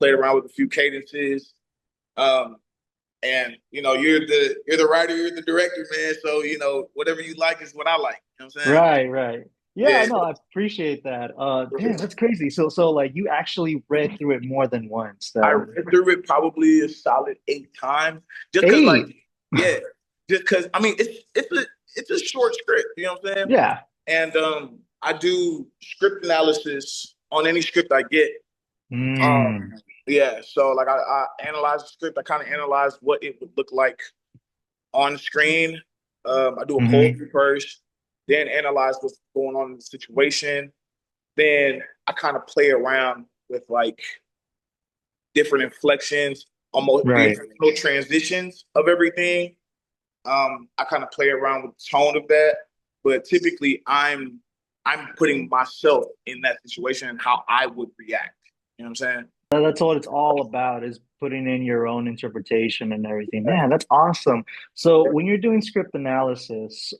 played around with a few cadences. Um, and you're the writer, you're the director, man. So whatever you like is what I like. You know what I'm saying? Right, right. Yeah, Yeah, no, I appreciate that. Damn, that's crazy. So like you actually read through it more than once I then. read through it probably a solid 8 times, just because, like, 8. yeah, just because. I mean, it's a short script. You know what I'm saying? Yeah. And I do script analysis on any script I get. Mm, Um, yeah, so like I analyze the script. I kind of analyze what it would look like on screen. I do a cold hmm read first, then analyze what's going on in the situation. Then I kind of play around with like different inflections, almost the Right. emotional transitions of everything. I kind of play around with the tone of that, but typically I'm putting myself in that situation and how I would react. You know what I'm saying? That's what it's all about is putting in your own interpretation and everything. Man, that's awesome. So when you're doing script analysis,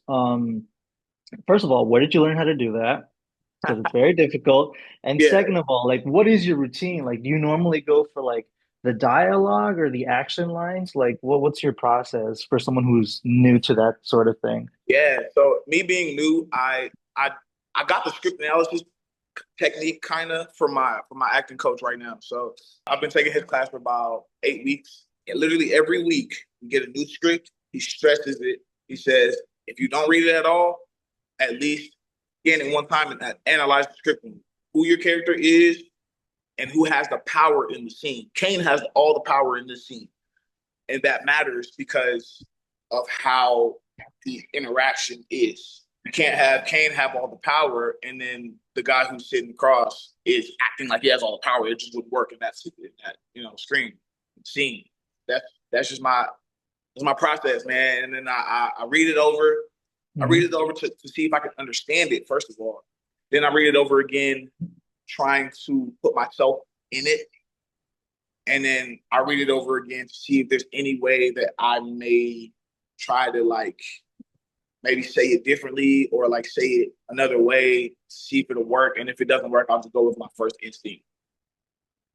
first of all, where did you learn how to do that? Because it's very difficult. And Yeah. second of all, like what is your routine? Like do you normally go for like the dialogue or the action lines? Like what's your process for someone who's new to that sort of thing? Yeah. So me being new, I got the script analysis technique kind of from my acting coach right now. So I've been taking his class for about 8 weeks. And literally every week we get a new script. He stresses it. He says, if you don't read it at all, at least scan it one time and analyze the script and who your character is and who has the power in the scene. CAINE has all the power in this scene. And that matters because of how the interaction is. You can't have CAINE have all the power and then the guy who's sitting across is acting like he has all the power. It just wouldn't work in that screen scene. That's just my process, man. And then I read it over. I read Mhm. it over to see if I can understand it, first of all. Then I read it over again, trying to put myself in it. And then I read it over again to see if there's any way that I may try to like maybe say it differently or like say it another way, see if it'll work. And if it doesn't work, I'll just go with my first instinct.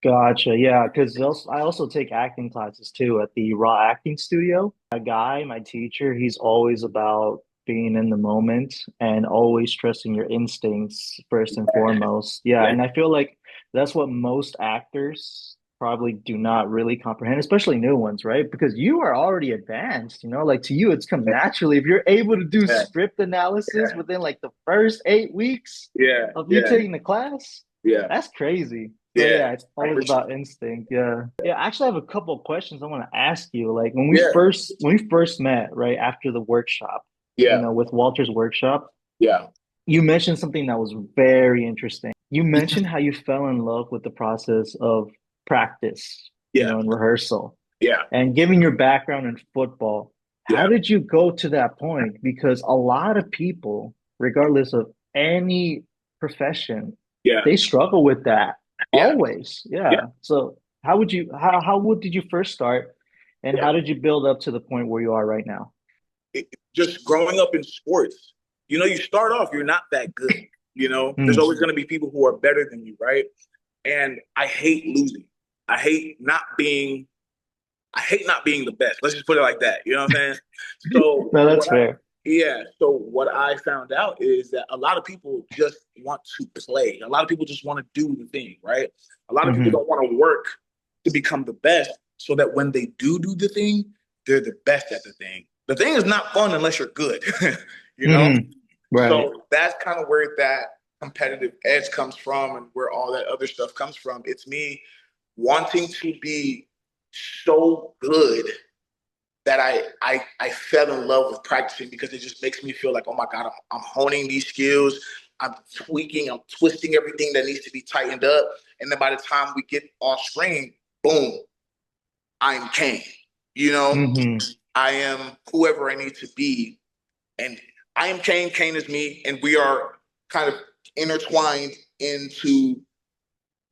Gotcha. Yeah, because I also take acting classes too at the Raw Acting Studio. A guy, my teacher, he's always about being in the moment and always trusting your instincts first and foremost. Yeah, Yeah, and I feel like that's what most actors probably do not really comprehend, especially new ones, right? Because you are already advanced, like to you, it's come naturally. If you're able to do yeah, script analysis within like the first 8 weeks yeah, of you yeah, taking the class, yeah, that's crazy. So yeah. yeah, it's I always appreciate about instinct. Yeah. Yeah, I actually have a couple of questions I want to ask you. Like it. Yeah, when we first met, right after the workshop, yeah, with Walter's workshop, yeah, you mentioned something that was very interesting. You mentioned how you fell in love with the process of practice, yeah, and rehearsal. yeah, And given your background in football, how yeah, did you go to that point? Because a lot of people, regardless of any profession, yeah, they struggle with that yeah, always. yeah, Yeah. So how did you first start and yeah. how did you build up to the point where you are right now? Just growing up in sports, you start off, you're not that good. There's Mm, always going to be people who are better than you, right? And I hate losing. I hate not being. I hate not being the best. Let's just put it like that. You know what I'm saying? So no, that's what I fair. yeah. So what I found out is that a lot of people just want to play. A lot of people just want to do the thing, right? A lot of people Hmm don't want to work to become the best, so that when they do the thing, they're the best at the thing. The thing is not fun unless you're good, you know. hmm Right. So that's kind of where that competitive edge comes from, and where all that other stuff comes from. It's me wanting to be so good that I fell in love with practicing, because it just makes me feel like, oh my God, I'm honing these skills. I'm tweaking, I'm twisting everything that needs to be tightened up. And then by the time we get on screen, boom, I'm CAINE. You know, hmm I am whoever I need to be. And I am CAINE, CAINE is me. And we are kind of intertwined into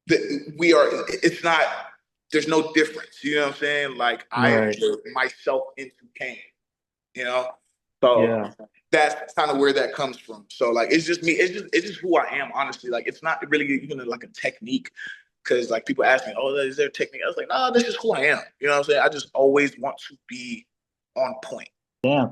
it's not, there's no difference. You know what I'm saying? Like I have Right. put myself into CAINE, you know? So Yeah. that's kind of where that comes from. So like it's just me, it's just who I am, honestly. Like it's not really even like a technique. because like people ask me, "Oh, is there a technique?" I was like, "No, this is who I am." You know what I'm saying? I just always want to be on point. Damn,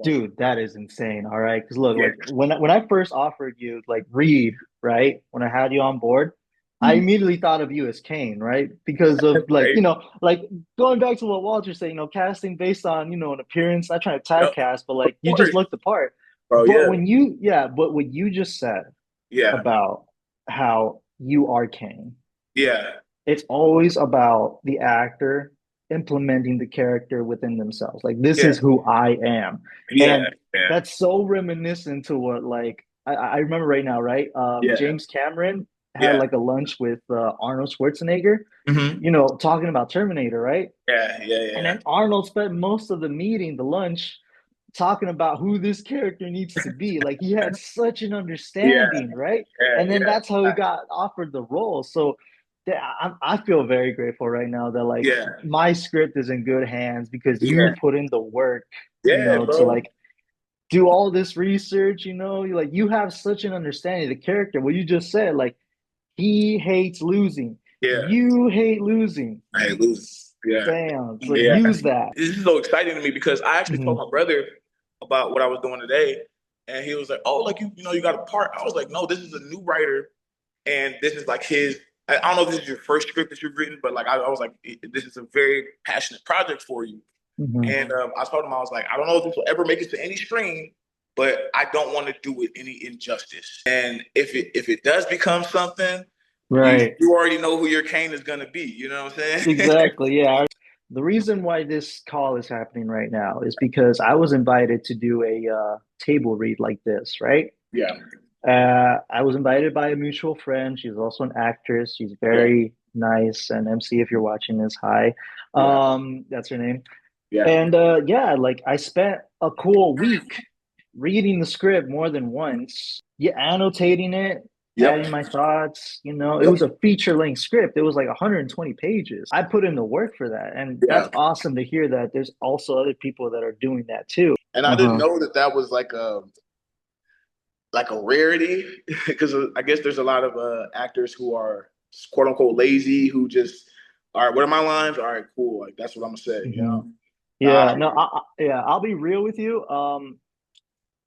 dude, that is insane. All right, because look, Yeah. like when I first offered you like read, right, when I had you on board, I Mhm. immediately thought of you as Kane, right? Because of like, Right. like going back to what Walter said, casting based on, an appearance, not trying to Yep. typecast, but Of like you just course, look the part. bro. But Yeah. but what you just said Yeah. about how you are Kane, Yeah. it's always about the actor implementing the character within themselves. Like this Yeah. is who I am. Yeah. And Yeah. that's so reminiscent to what like I remember right now, right? Yeah. James Cameron had Yeah. like a lunch with Arnold Schwarzenegger, Hmm. talking about Terminator, right? Yeah. Yeah. And Yeah. then Arnold spent most of the meeting, the lunch, talking about who this character needs to be. Like he had such an Yeah. understanding, right? Yeah. And then Yeah. that's how he got offered the role. So I feel very grateful right now that like Yeah. my script is in good hands because Yeah. you put in the work, Yeah, to bro. like do all this research, like you have such an understanding of the character. What you just said, like he hates losing. Yeah. You hate losing. I lose. Yeah. Damn. So Yeah. use that. This is so exciting to me because I actually told Mhm. my brother about what I was doing today. And he was like, "Oh, like you got a part." I was like, "No, this is a new writer, and this is like his. I don't know if this is your first script that you've written, but like I was like, this is a very passionate project for you." Mhm. And I told him, I was like, "I don't know if this will ever make it to any screen, but I don't want to do it any injustice. And if it does become something, you Right. you already know who your Kane is gonna be. You know what I'm saying?" Exactly. Yeah. The reason why this call is happening right now is because I was invited to do a table read like this, right? Yeah. I was invited by a mutual friend. She's also an actress. She's Yeah. very nice. And MC, if you're watching this, hi. Yeah. That's her name. Yeah. And yeah, like I spent a cool week reading the script more than once, yeah, annotating it, Yep. adding my thoughts. It was Yep. a feature-length script. It was like 120 pages. I put in the work for that, and that's Yeah. awesome to hear that there's also other people that are doing that too. And I didn't Uh-huh. know that that was like a rarity because I guess there's a lot of actors who are quote unquote lazy who just all right, what are my lines? All right, cool. Like that's what I'm gonna say. Hmm. Uh, Yeah, no, yeah, I'll be real with you.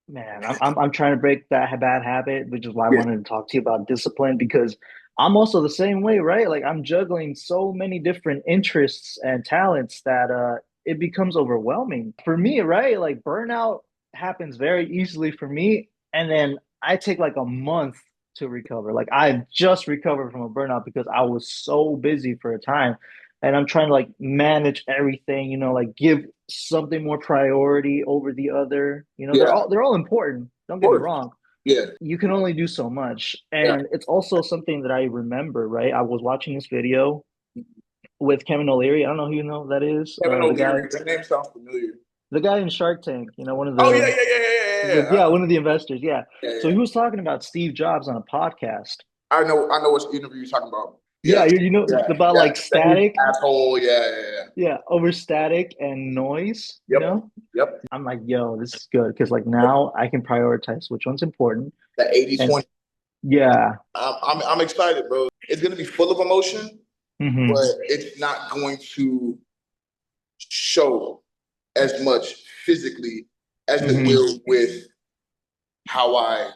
Man, I'm trying to break that bad habit, which is why I yeah, wanted to talk to you about discipline because I'm also the same way, right? Like I'm juggling so many different interests and talents that it becomes overwhelming for me, right? Like burnout happens very easily for me, and then I take like a month to recover. Like I just recovered from a burnout because I was so busy for a time, and I'm trying to like manage everything, like give something more priority over the other. They're yeah, of all important. Don't get me course. wrong. Yeah, You can only do so much. yeah. And it's also something that I remember, right? I was watching this video with Kevin O'Leary. I don't know who that is. Kevin The guy O'Leary, that name sounds familiar. in Shark Tank, one of Oh yeah, yeah, yeah, yeah, yeah, yeah. one of the investors. Yeah. Yeah, So yeah. he was talking about Steve Jobs on a podcast. I know what interview you're talking about. Yeah, Yeah, it's yeah, about yeah. like That he's static. an asshole. Yeah, yeah, yeah. Yeah, over static and noise, Yep, yep. I'm like, yo, this is good because like now I can prioritize which one's important. That 80 And 20. yeah. I'm excited, bro. It's gonna be full of emotion, Hmm. but it's not going to show as much physically as it Hmm. will with how I,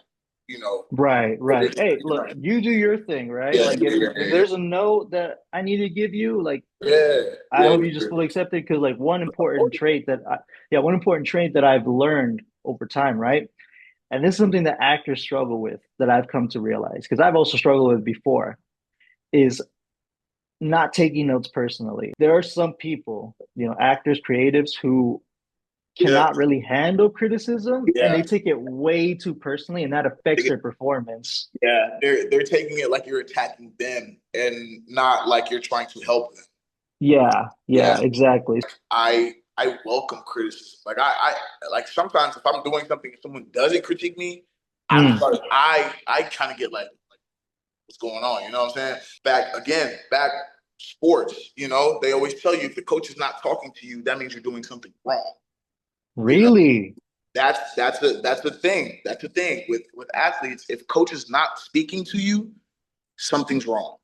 you know, Right, put right. it. Hey, look, you do your thing, right? Yeah, Like yeah, yeah, if yeah, there's a note that I need to give you, like yeah, I yeah, hope you just yeah. fully accept it because like one important trait that I've learned over time, right? And this is something that actors struggle with that I've come to realize because I've also struggled with before is not taking notes personally. There are some people, actors, creatives who Yeah, cannot really handle criticism and yeah, they take it way too personally and that affects their performance. yeah. They're taking it like you're attacking them and not like you're trying to help them. Yeah, Yeah, yeah, exactly. I welcome criticism. Like I like sometimes if I'm doing something and someone doesn't critique me, Mm, I kind of get like what's going on. You know what I'm saying? Back sports. They always tell you if the coach is not talking to you, that means you're doing something wrong. You know, really? that's the thing. That's the thing with athletes. If coach is not speaking to you, something's wrong.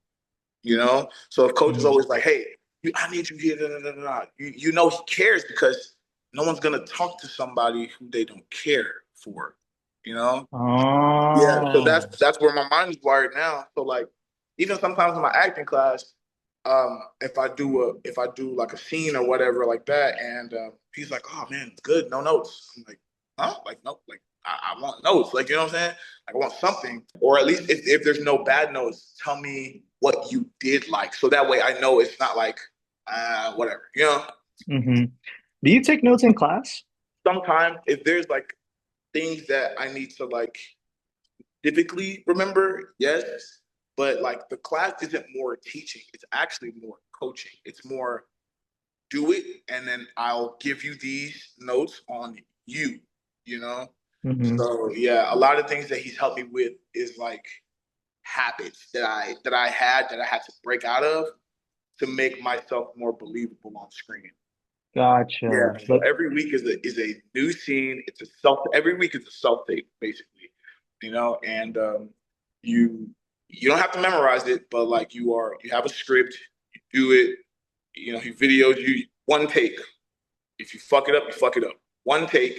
you know? So if coach is always like, hey, I need you here, da, da, da, da, you know he cares because no one's gonna talk to somebody who they don't care for, you know? Yeah, so Oh. that's where my mind is wired now. So like even sometimes in my acting class, if I do like a scene or whatever like that, and he's like, "Oh man, good, no notes." I'm like, "Huh? Like no, like I want notes, like you know what I'm saying? Like, I want something, or at least if there's no bad notes, tell me what you did like, so that way I know it's not like whatever, you know." Hmm. Do you take notes in class? Sometimes if there's like things that I need to like typically remember, yes, but like the class isn't more teaching; it's actually more coaching. It's more do it and then I'll give you these notes on you, you know? Hmm. So yeah, a lot of things that he's helped me with is like habits that I had to break out of to make myself more believable on screen. Yeah. Gotcha. So But every week is a new scene. It's a self every week is a self tape, basically. You know, and you you don't have to memorize it, but like you have a script, you do it, you know, he videos you one take. If you fuck it up, you fuck it up. One take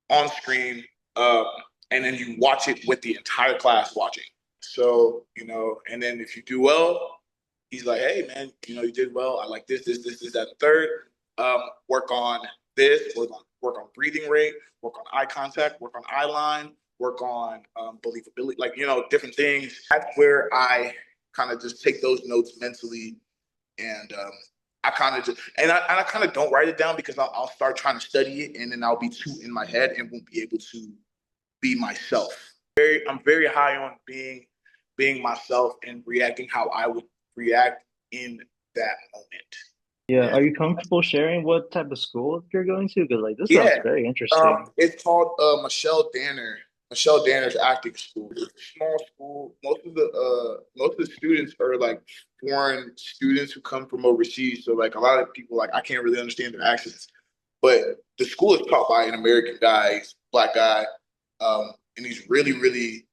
on screen, um, and then you watch it with the entire class watching. So, you know, and then if you do well, he's like, hey, man, you know, you did well. I like this, that, and third. Work on this, work on breathing rate, work on eye contact, work on eye line, work on believability, like, you know, different things. That's where I kind of just take those notes mentally and I kind of just and I kind of don't write it down because I'll start trying to study it and then I'll be too in my head and won't be able to be myself. I'm very high on being myself and reacting how I would react in that moment. yeah, Yeah. are you comfortable sharing what type of school you're going to? Because like this sounds Yeah. very interesting. It's called Michelle Danner. Michelle Danner's acting school. It's a small school. Most of the students are like foreign students who come from overseas. So like a lot of people like I can't really understand their accents. But the school is taught by an American guy, he's a black guy, and he's really really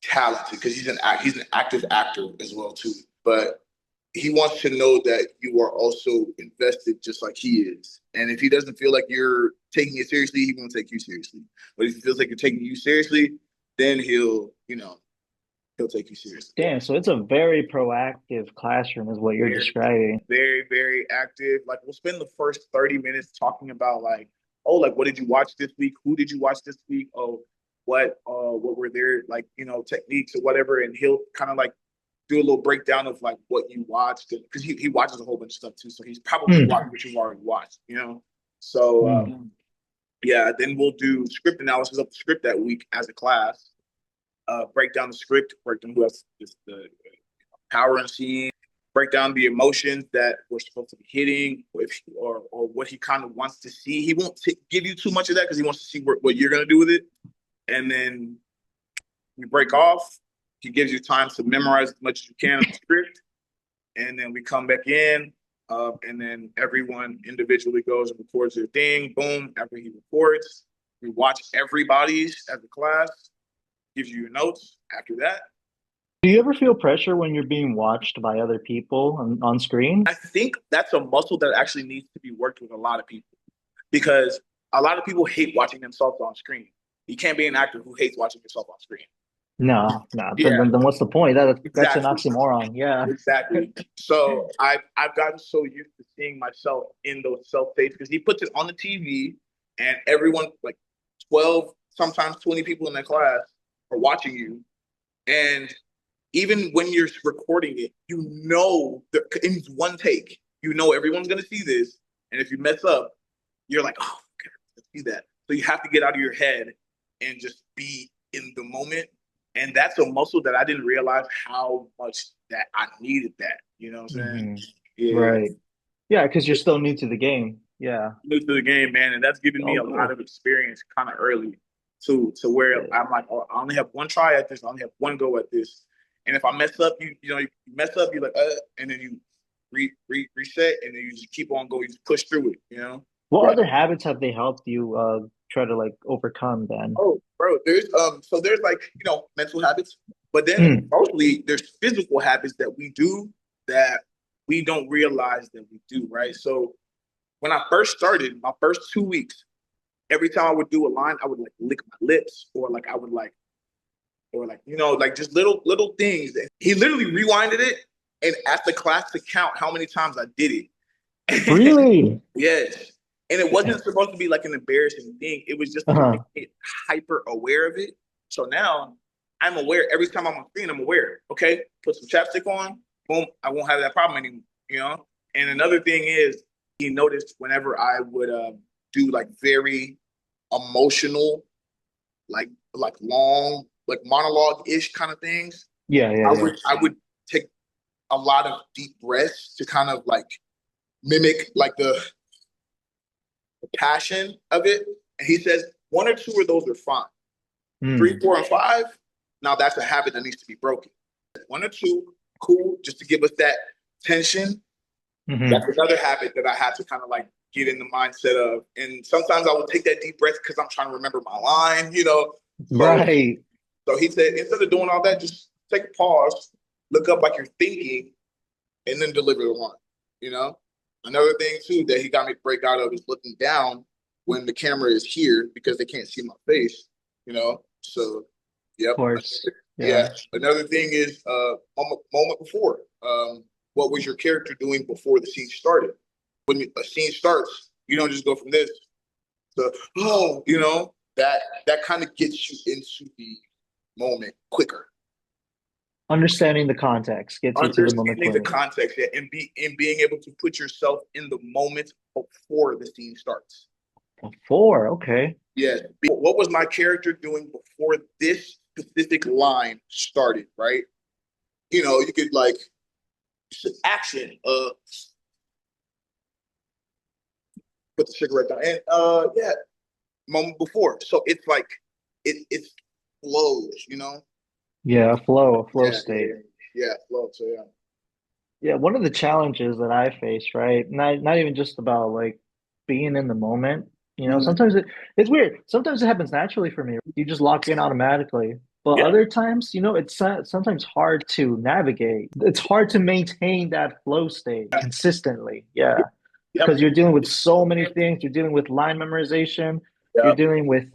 talented because he's an active actor as well too. But he wants to know that you are also invested just like he is. And if he doesn't feel like you're taking it seriously, he won't take you seriously. But if he feels like you're taking you seriously, then he'll take you seriously. Damn, so it's a very proactive classroom is what you're Very, describing. very active. Like we'll spend the first 30 minutes talking about like, oh, like what did you watch this week? Who did you watch this week? Oh, what were their like, you know, techniques or whatever. And he'll kind of like do a little breakdown of like what you watched because he watches a whole bunch of stuff too. So he's probably Hmm. watched what you've already watched, you know? So Hmm. yeah, then we'll do script analysis of the script that week as a class, break down the script, break down who has the power and scene, break down the emotions that we're supposed to be hitting, or what he kind of wants to see. He won't give you too much of that because he wants to see what you're gonna do with it, and then we break off. He gives you time to memorize as much as you can of the script, and then we come back in, and then everyone individually goes and records their thing. Boom! After he records, we watch everybody's as a class. Gives you your notes after that. Do you ever feel pressure when you're being watched by other people on screen? I think that's a muscle that actually needs to be worked with a lot of people because a lot of people hate watching themselves on screen. You can't be an actor who hates watching yourself on screen. No, no. Then, Yeah, then what's the point? That's an exactly. oxymoron. Yeah. Exactly. So I've gotten so used to seeing myself in those self tapes because he puts it on the TV and everyone like 12, sometimes 20 people in that class are watching you. And even when you're recording it, you know in one take, you know everyone's gonna see this. And if you mess up, you're like, oh, okay, let's see that. So you have to get out of your head and just be in the moment. And that's a muscle that I didn't realize how much that I needed that. You know what I'm saying? Hmm. Yeah. Right. Yeah, because you're still new to the game. Yeah. New to the game, man. And that's given me Oh, a lot cool. of experience kind of early to where Yeah. I'm like, oh, I only have one try at this, I only have one go at this. And if I mess up, you mess up, you're like, and then you reset and then you just keep on going, you just push through it, you know? What Yeah. other habits have they helped you try to like overcome then? Oh, bro, there's like, mental habits. But then Mm. mostly there's physical habits that we do that we don't realize that we do, right? So when I first started, my first 2 weeks, every time I would do a line, I would like lick my lips, or like I would like, or like, like just little things. He literally rewinded it and asked the class to count how many times I did it. Really? Yes. And it wasn't supposed to be like an embarrassing thing. It was just to Uh-huh. make it hyper aware of it. So now I'm aware every time I'm on screen, I'm aware. Okay, put some chapstick on, boom, I won't have that problem anymore. And another thing is he noticed whenever I would do like very emotional, like long, like monologue-ish kind of things, Yeah, yeah, yeah. I would take a lot of deep breaths to kind of like mimic like the passion of it. And he says one or two of those are fine. Three, Mm. 4, and 5, now that's a habit that needs to be broken. One or two, cool, just to give us that tension. That's Hmm. another habit that I had to kind of like get in the mindset of. And sometimes I would take that deep breath because I'm trying to remember my line. So Right. so he said, instead of doing all that, just take a pause, look up like you're thinking, and then deliver the line. You know, another thing too that he got me to break out of is looking down when the camera is here because they can't see my face. So Of yep, course. yeah. Yeah. Another thing is moment before. What was your character doing before the scene started? When a scene starts, you don't just go from this to that kind of gets you into the moment quicker. Understanding the context gets you to the moment Understanding the quicker. context, yeah, and being able to put yourself in the moment before the scene starts. Four. Okay. Yeah. What was my character doing before this specific line started, right? You could like action, put the cigarette down. And yeah, moment before. So it's like it flows. Yeah, a flow Yeah, yeah, state. yeah, flow. So yeah. Yeah, one of the challenges that I face, right? Not even just about like being in the moment. Mhm. Sometimes it's weird. Sometimes it happens naturally for me. You just lock in automatically. But Yeah. other times, it's sometimes hard to navigate. It's hard to maintain that flow state consistently. Yeah, Yep. because you're dealing with so many things. You're dealing with line memorization. You're Yep. dealing with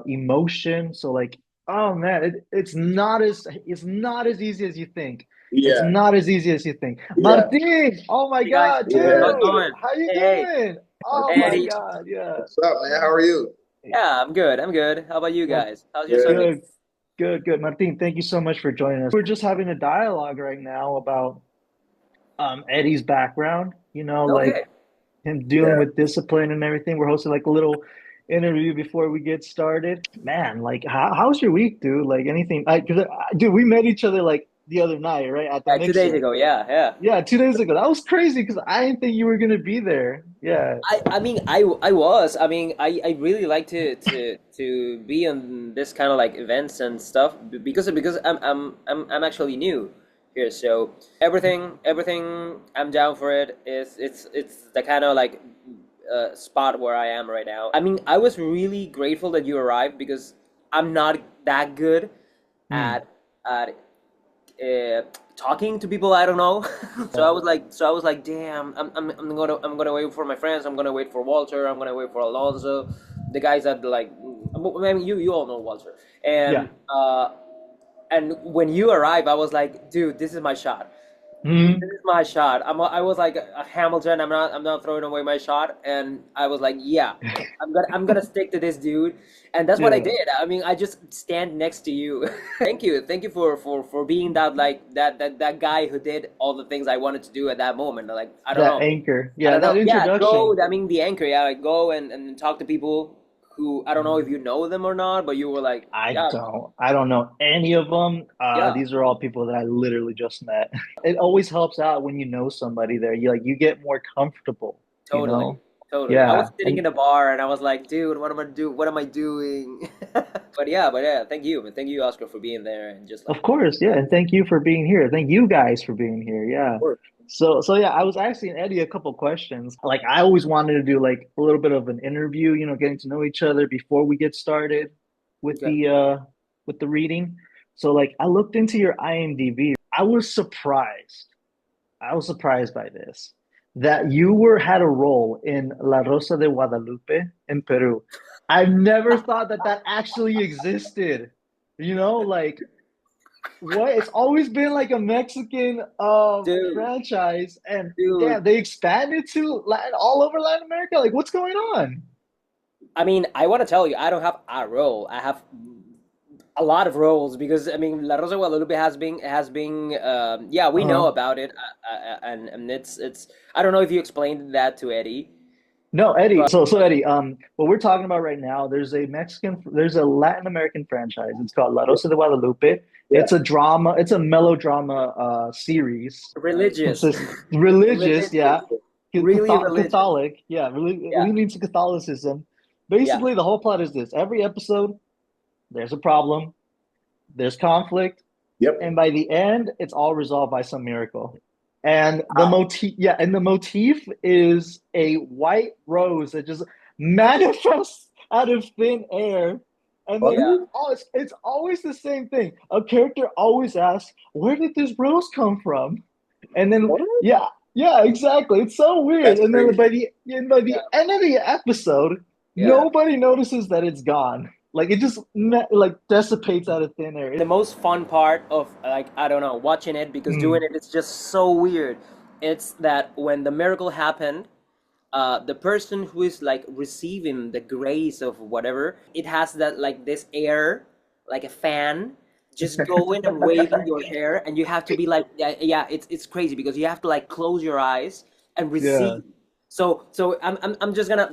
emotion. So like, oh man, it's not as easy as you think. It's Yeah. not as easy as you think. Yeah. Martin, oh my Hey guys, God, how's Yeah. it dude, going? how you Hey, hey, doing? Oh hey, my Eddie. God, yeah. What's up, man? How are you? Yeah, I'm good. I'm good. How about you Mar- guys? How's your Good. Sunday? Good, good, good. Martin, thank you so much for joining us. We're just having a dialogue right now about Eddie's background. Like Okay. him dealing Yeah. with discipline and everything. We're hosting like a little interview before we get started. Man, like how's your week, dude? Like anything? Dude, we met each other like the other night, right, at the 2 days mixer. ago. Yeah, yeah. Yeah, 2 days ago. That was crazy because I didn't think you were gonna be there. Yeah. I mean, I was. I mean, I really like to be on this kind of like events and stuff because I'm actually new here. So everything I'm down for it. It's the kind of like spot where I am right now. I mean, I was really grateful that you arrived because I'm not that good Mm. at at uh, talking to people I don't know. So I was like, damn, I'm gonna wait for my friends. I'm gonna wait for Walter. I'm gonna wait for Alonso, the guys that like. I mean, you all know Walter, Yeah. and when you arrive, I was like, dude, this is my shot. This Mm. is my shot. I was like a Hamilton. I'm not throwing away my shot. And I was like, yeah, I'm gonna stick to this dude. And that's what I Yeah. did. I mean, I just stand next to you. Thank you for being that like that guy who did all the things I wanted to do at that moment. Like That anchor. I Yeah, don't that know. Yeah, go. introduction. I mean, the anchor. Yeah, like go and talk to people who I don't know if you know them or not, but you were like, I yeah, don't. I don't know any of them. yeah. These are all people that I literally just met. It always helps out when you know somebody there. You get more comfortable, you Totally, know? totally. I was Yeah. sitting And in a bar and I was like, dude, what am I doing? But yeah, thank you, Oscar, for being there and just of like, course, yeah. And thank you for being here. Thank you guys for being here. Yeah. Work. So yeah, I was asking Eddie a couple questions. Like I always wanted to do like a little bit of an interview, getting to know each other before we get started with okay, the reading. So like I looked into your IMDb. I was surprised. I was surprised by this that you were had a role in La Rosa de Guadalupe in Peru. I've never thought that that actually existed. You know, like what? It's always been like a Mexican Dude, franchise, and dude. damn, they expanded to Latin all over Latin America. Like, what's going on? I mean, I want to tell you, I don't have a role. I have a lot of roles because I mean, La Rosa de Guadalupe has been yeah, we know Uh-huh. about it, and it's I don't know if you explained that to Eddie, No, Eddie. but So Eddie, what we're talking about right now, there's a Latin American franchise. It's called La yeah, Rosa de Guadalupe. Yeah. It's a drama, it's a melodrama series. It's religious, this religious, yeah, religious, really religious. Catholic, yeah, really Yeah, leaning to Catholicism. yeah, Basically, the whole plot is this: every episode, there's a problem, there's conflict, Yep. and by the end, it's all resolved by some miracle. And the Wow. motif, yeah, and the motif is a white rose that just manifests out of thin air. And then yeah. it's always the same thing. A character always asks, "Where did this rose come from?" And then, What? yeah, yeah, exactly. It's so weird. That's And then crazy. by Yeah, the end of the episode, yeah. nobody notices that it's gone. Like it just like dissipates out of thin air. The most fun part of like I don't know watching it because doing Mm, it is just so weird. It's that when the miracle happened, the person who is like receiving the grace of whatever, it has that like this air, like a fan, just going and waving your hair, and you have to be like, yeah, yeah, it's crazy because you have to like close your eyes and yeah. receive. So I'm just gonna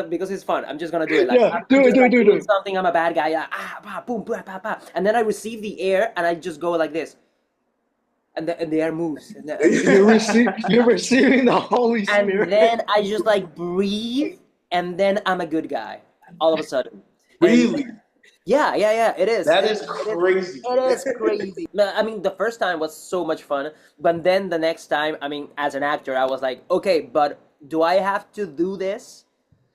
because it's fun. I'm just gonna do it like Yeah, I'm do it, just do it, like do it, do doing it. something. I'm a bad guy. Yeah, bah, boom, bah, bah, bah. And then I receive the air, and I just go like this, and the air moves, You're receiving the Holy and Spirit. then I just like breathe, and then I'm a good guy all of a sudden. And Really? yeah, yeah, yeah, it is. That It is is. It is. crazy. It is crazy. No, I mean, the first time was so much fun, but then the next time, I mean, as an actor, I was like, okay, but do I have to do this?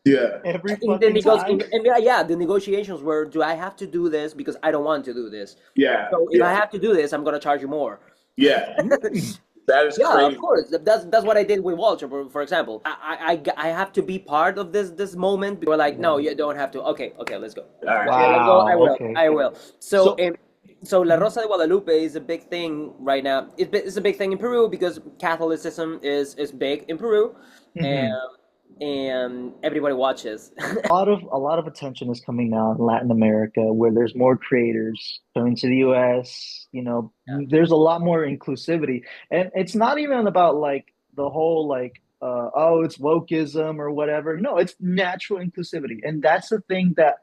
Yeah. Every In the fucking time. yeah, yeah, the negotiations were, do I have to do this because I don't want to do this? Yeah. So if I Yeah. have to do this, I'm gonna charge you more. Yeah. Mm. That is Yeah, of crazy. course. That's what I did with Walter, for example. I have to be part of this moment. We're like, no, you don't have to. Okay, okay, let's go. All right. Okay, let's go. I Wow. will. Okay. I will. So, So, so La mhm, Rosa de Guadalupe is a big thing right now. It's a big thing in Peru because Catholicism is big in Peru, and mhm. and everybody watches. A lot of attention is coming now in Latin America, where there's more creators coming to the US. You know, Yeah, there's a lot more inclusivity, and it's not even about like the whole like oh, it's wokeism or whatever. No, it's natural inclusivity, and that's the thing that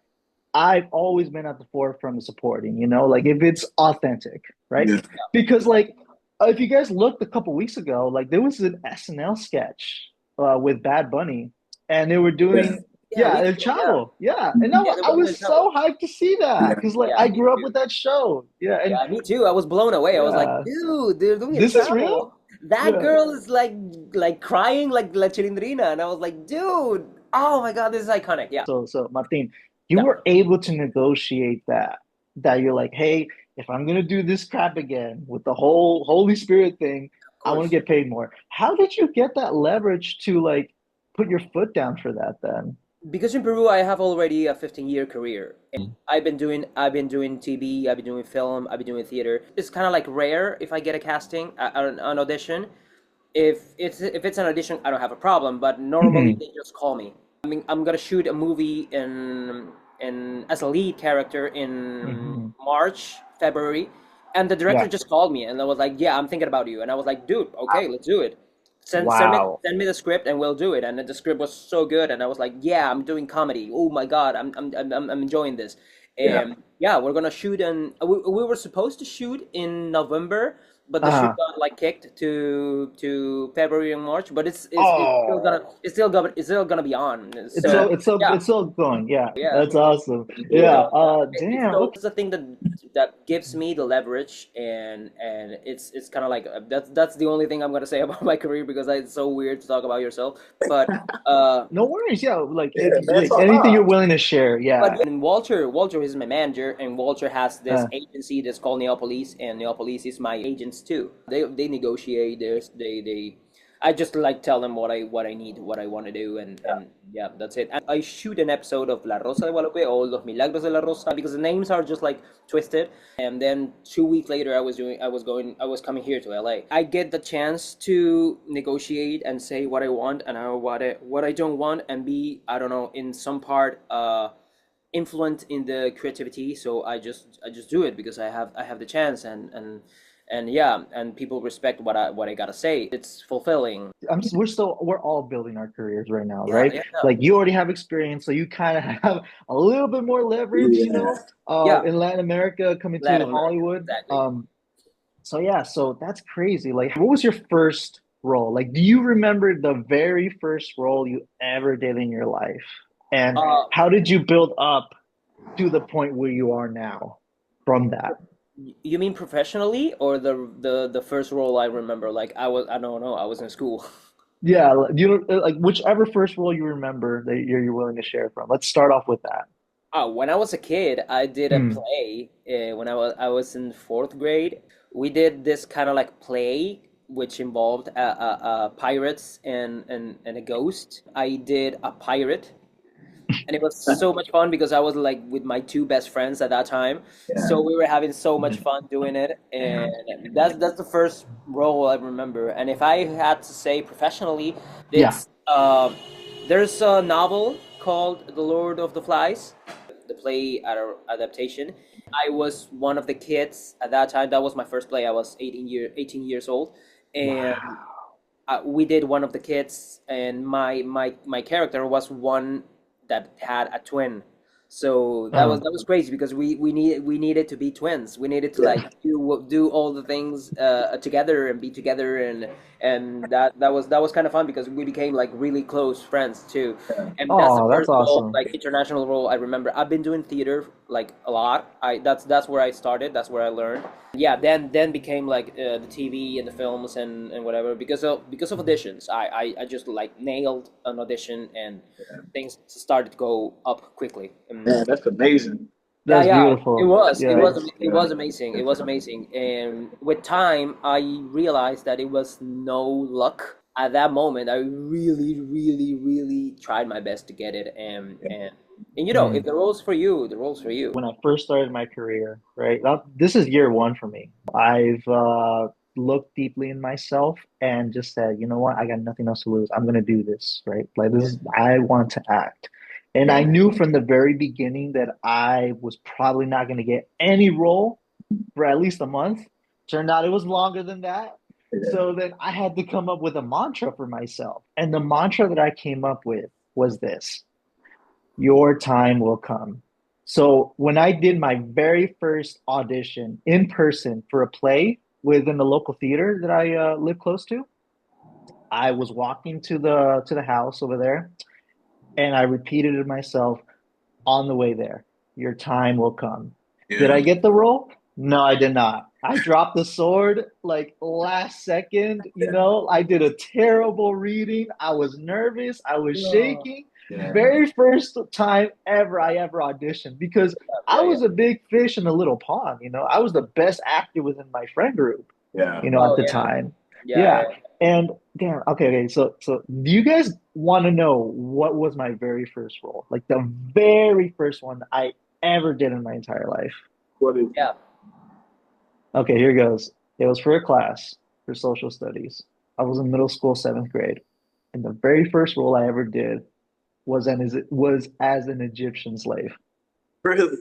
I've always been at the forefront of supporting, you know, like if it's authentic, right? Yeah. Because like if you guys looked a couple weeks ago, like there was an SNL sketch with Bad Bunny, and they were Yeah. doing yeah, yeah, El Listo, yeah, Chavo, yeah, and yeah. I The was trouble. so hyped to see that Yeah. because like Yeah, I me grew up too. with that show, yeah, and Yeah, me too. I was blown away. I was like, yeah, dude, they're doing a this is travel. real, That yeah. girl is like crying like La Chilindrina, and I was like, dude, oh my God, this is iconic. Yeah, So Martin, you yeah, were able to negotiate that you're like, hey, if I'm gonna do this crap again with the whole Holy Spirit thing, of I want to course. get paid more. How did you get that leverage to like put your foot down for that then? Because in Peru, I have already a 15-year career. And I've been doing TV, I've been doing film, I've been doing theater. It's kind of like rare if I get a casting, an audition. If it's an audition, I don't have a problem. But normally Mhm. they just call me. I mean, I'm gonna shoot a movie in as a lead character in Mhm. March, February, and the director Yeah. just called me and I was like, "Yeah, I'm thinking about you." And I was like, "Dude, okay, let's do it. Send me Wow. send me the script and we'll do it." And the script was so good, and I was like, "Yeah, I'm doing comedy. Oh my God, I'm enjoying this." Yeah. And yeah, we're gonna shoot, and we were supposed to shoot in November, but the shoe Uh-huh. got like kicked to February and March, but Oh, it's still gonna be on. It's So still it's still yeah, it's still going. Yeah, yeah. that's awesome. Yeah. So yeah, Damn. it's the thing that gives me the leverage, and it's kind of like that's the only thing I'm gonna say about my career because it's so weird to talk about yourself. But No worries. Yeah, like yeah, man. like So, anything you're willing to share. but Yeah. and Walter is my manager, and Walter has this Uh, agency that's called Neopolis, and Neopolis is my agents too. They negotiate. They I just like tell them what I need, what I want to do, and yeah, that's it. And I shoot an episode of La Rosa de Guadalupe or Los Milagros de la Rosa because the names are just like twisted. And then 2 weeks later, I was coming here to LA. I get the chance to negotiate and say what I want and what I don't want, and be, I don't know, in some part influent in the creativity. So I just do it because I have the chance, and yeah, and people respect what I gotta say. It's fulfilling. we're all building our careers right now, Yeah, right? yeah, Like you already have experience, so you kind of have a little bit more leverage, yeah. yeah. in Latin America coming to Latin America, Hollywood. exactly. So yeah, so that's crazy. Like, what was your first role? Like, do you remember the very first role you ever did in your life? And Uh, how did you build up to the point where you are now from that? you mean professionally or the first role I remember? Like I don't know, I was in school. Yeah, you like whichever first role you remember that you're willing to share from. Let's start off with that. When I was a kid, I did a Hmm. play. When I was in fourth grade, we did this kind of like play which involved pirates and a ghost. I did a pirate, and it was so much fun because I was like with my two best friends at that time. Yeah. So we were having so much fun doing it, and that's the first role I remember. And if I had to say professionally, Yeah. it's there's a novel called The Lord of the Flies, the play adaptation. I was one of the kids at that time. That was my first play. I was 18 years old, and Wow. we did one of the kids, and my character was one that had a twin. So that was crazy because we needed to be twins. We needed to like do all the things together and be together, and that was kind of fun because we became like really close friends too. And that's the Oh, that's first role, awesome. like international role I remember. I've been doing theater like a lot. That's where I started. That's where I learned. Yeah, then became like the TV and the films and whatever because of auditions. I just like nailed an audition, and things started to go up quickly. Man, that's amazing. Yeah, That's yeah, beautiful. Yeah. it was amazing. It was amazing, and with time, I realized that it was no luck. At that moment, I really, really, really tried my best to get it, and you know, if Hmm. the role's for you, the role's for you. When I first started my career, right? This is year one for me. I've looked deeply in myself and just said, you know what? I got nothing else to lose. I'm gonna do this, right? Like this is I want to act. And I Yeah. knew from the very beginning that I was probably not gonna get any role for at least a month. Turned out it was longer than that. Yeah. So then I had to come up with a mantra for myself. And the mantra that I came up with was this: your time will come. So when I did my very first audition in person for a play within the local theater that I live close to, I was walking to the house over there, and I repeated it myself on the way there. Your time will come. Did Yeah. I get the role? No, I did not. I dropped the sword like last second. I did a terrible reading. I was nervous. I was shaking. Yeah. Very first time ever I ever auditioned because I Yeah, yeah. was a big fish in a little pond. I was the best actor within my friend group, Yeah. at Oh the yeah, time. yeah, Yeah. yeah. And damn, okay. So do you guys want to know what was my very first role? Like the very first one I ever did in my entire life. What is Yeah. Okay, here goes. It was for a class for social studies. I was in middle school, seventh grade, and the very first role I ever did was as an Egyptian slave. really?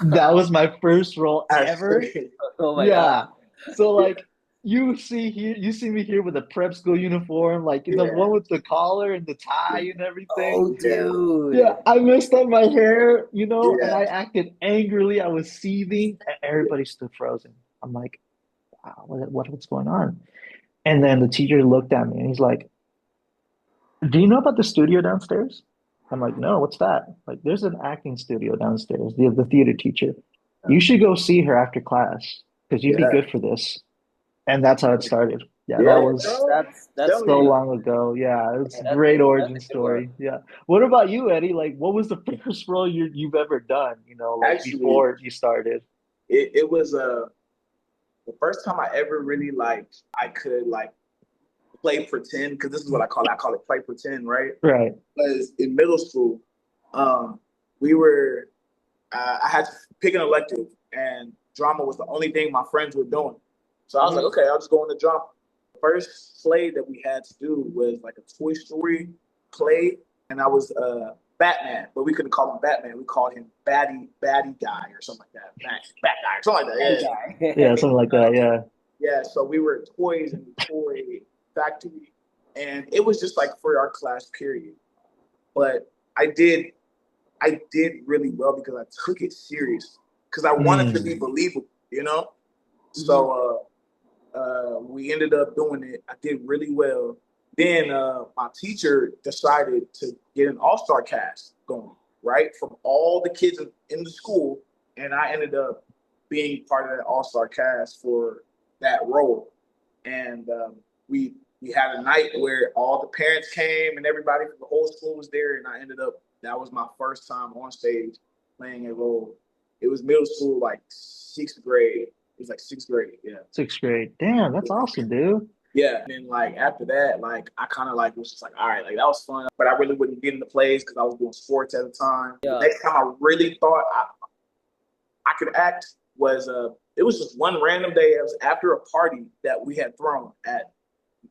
That was my first role That's ever. crazy. Oh my God. Yeah. So like you see me here with a prep school uniform, like the Yeah. one with the collar and the tie and everything. Oh, Yeah. Yeah, dude. I messed up my hair, and Yeah. I acted angrily. I was seething, and everybody stood frozen. I'm like, what's going on? And then the teacher looked at me and he's like, do you know about the studio downstairs? I'm like, no, what's that? Like, there's an acting studio downstairs, the theater teacher. You should go see her after class because you'd be Yeah. good for this. And that's how it started. Yeah, that Yeah, was bro. That's so great. long ago. Yeah, it's Yeah, a that's great great. That's origin a good one. story. Yeah. What about you, Eddie? Like, what was the first role you've ever done, like Actually, before you started? it was the first time I ever really like I could like play pretend, because this is what I call it play pretend, right? Right. Because in middle school, we were I had to pick an elective, and drama was the only thing my friends were doing. So I was like, okay, I'll just go into drama. First play that we had to do was like a Toy Story play, and I was Batman, but we couldn't call him Batman. We called him Batty Guy or something like that. Bat Guy, something like that. Yeah. Yeah, something like that. Yeah. Yeah, so we were toys in the toy factory, and it was just like for our class period. But I did really well because I took it serious because I wanted to be Mm. believable, you know. So we ended up doing it. I did really well. Then my teacher decided to get an all-star cast going, right, from all the kids in the school, and I ended up being part of that all-star cast for that role. And we had a night where all the parents came and everybody from the whole school was there, and I ended up that was my first time on stage playing a role. It was middle school, like sixth grade. It was like sixth grade, yeah. Sixth grade. Damn, that's awesome, dude. Yeah, and then like after that, like I kind of like was just like, all right, like that was fun, but I really wouldn't get into plays because I was doing sports at the time. The Yeah. next time I really thought I could act was it was just one random day. It was after a party that we had thrown at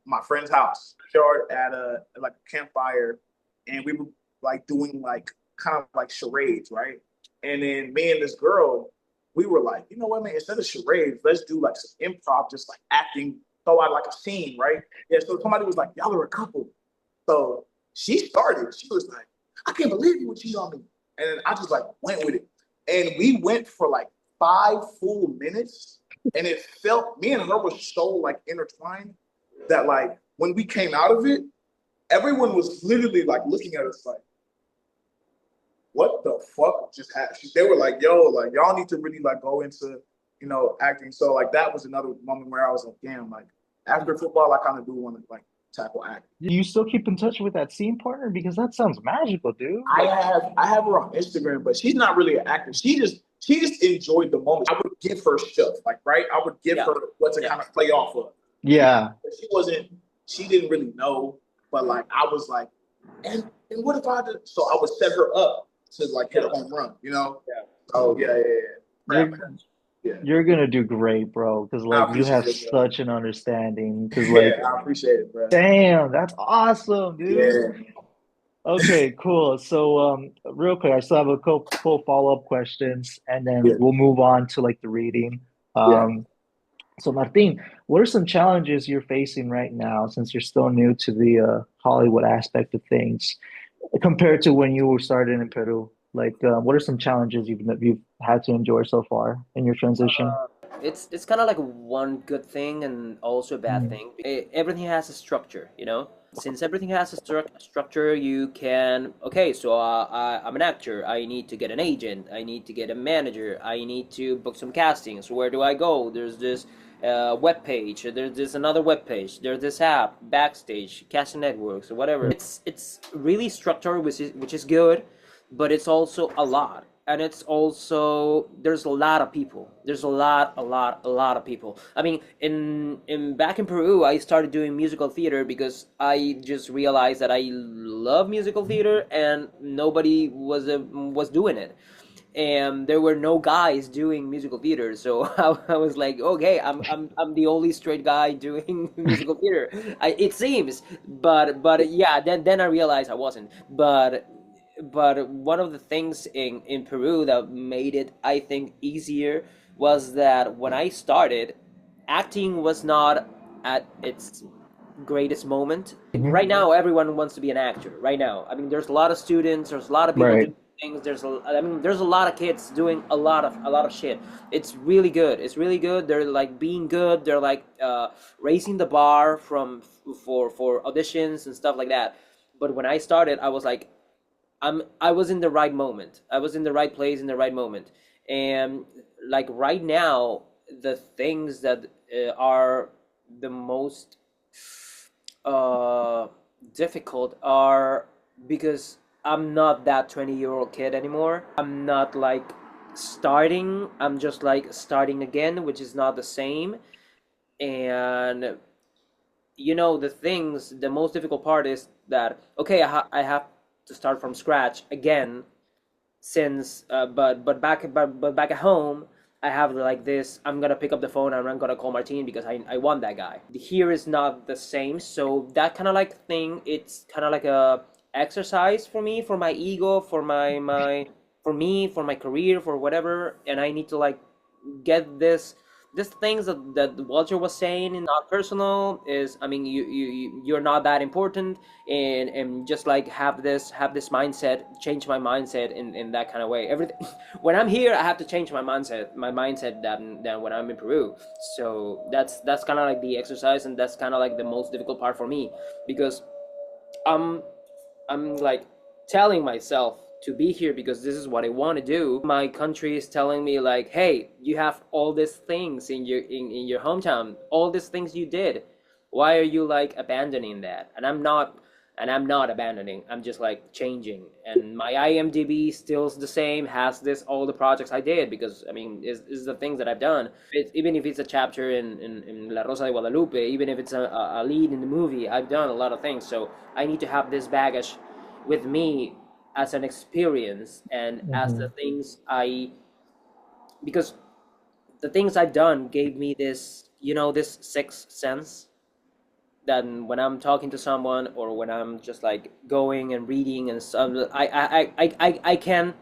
my friend's house, yard at a like a campfire, and we were like doing like kind of like charades, right? And then me and this girl, we were like, you know what, man? Instead of charades, let's do like some improv, just like acting, throw out like a scene, right? Yeah. So somebody was like, y'all are a couple. So she started. She was like, I can't believe you would cheat on me. And then I just like went with it, and we went for like 5 full minutes, and it felt me and her were so like intertwined that like when we came out of it, everyone was literally like looking at us like, what the fuck just happened? They were like, yo, like y'all need to really like go into, acting. So like that was another moment where I was like, damn, like after football, I kind of do want to like tackle acting. Do you still keep in touch with that scene partner? Because that sounds magical, dude. I have her on Instagram, but she's not really an actor. She just enjoyed the moment. I would give her stuff, like right. I would give her what to kind of play off of. Yeah. She didn't really know, but like I was like, and what if I did? So I would set her up to like hit a home run, Yeah. Oh You're gonna do great, bro. Because like you have such an understanding. Because like, I appreciate it, bro. damn, that's awesome, dude. Yeah. Okay, cool. So, real quick, I still have a couple follow-up questions, and then we'll move on to like the reading. So Martin, what are some challenges you're facing right now since you're still new to the Hollywood aspect of things compared to when you were started in Peru? Like, what are some challenges you've had to endure so far in your transition? It's kind of like one good thing and also a bad thing. Everything has a structure, Since everything has a structure, you can, okay, so I'm an actor. I need to get an agent. I need to get a manager. I need to book some castings. Where do I go? There's this web page. There's this another web page. There's this app, Backstage, casting networks, or whatever. It's really structured, which is good, but it's also a lot. And it's also there's a lot of people. There's a lot of people. I mean, in back in Peru, I started doing musical theater because I just realized that I love musical theater and nobody was doing it, and there were no guys doing musical theater. So I was like, okay, I'm the only straight guy doing musical theater. It seems, but yeah. Then I realized I wasn't, but one of the things in Peru that made it, I think, easier was that when I started, acting was not at its greatest moment. Right now, everyone wants to be an actor. Right now, I mean, there's a lot of students, there's a lot of people Right. things. I mean, there's a lot of kids doing a lot of shit. It's really good. It's really good. They're like being good. They're like raising the bar for auditions and stuff like that. But when I started, I was like, I was in the right moment. I was in the right place in the right moment. And like right now, the things that are the most uh difficult are because I'm not that 20-year-old kid anymore. I'm not like starting. I'm just like starting again, which is not the same. And the most difficult part is that okay, I have to start from scratch again since but back at home I have like this. I'm gonna pick up the phone and I'm gonna call Martin because I want that guy. Here is not the same, so that kind of like thing, it's kind of like a exercise for me, for my ego, for me, for my career, for whatever. And I need to like get this things that Walter was saying in not personal is, I mean, you're not that important. And just like have this mindset, change my mindset in that kind of way. Everything when I'm here I have to change my mindset than when I'm in Peru. So that's kind of like the exercise, and that's kind of like the most difficult part for me, because I'm I'm like telling myself to be here because this is what I want to do. My country is telling me like, hey, you have all these things in your hometown, all these things you did. Why are you like abandoning that? And I'm not abandoning. I'm just like changing. And my IMDb still's the same, has this all the projects I did, because I mean is the things that I've done. Even if it's a chapter in La Rosa de Guadalupe, even if it's a lead in the movie, I've done a lot of things. So I need to have this baggage with me as an experience, and as the Hmm. things because the things I've done gave me this sixth sense that when I'm talking to someone, or when I'm just like going and reading and stuff, I can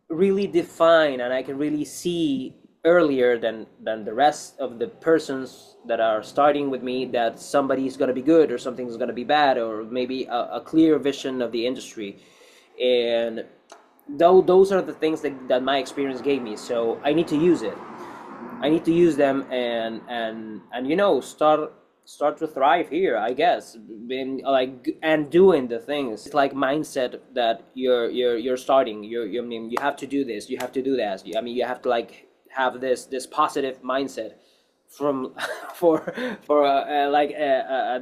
really define, and I can really see earlier than the rest of the persons that are starting with me, that somebody's going to be good or something's going to be bad, or maybe a clear vision of the industry. And though those are the things that my experience gave me, so I need to use it. I need to use them, and start to thrive here, I guess. Being like and doing the things. It's like mindset that you're starting. I mean, you have to do this. You have to do that. I mean, you have to like have this positive mindset from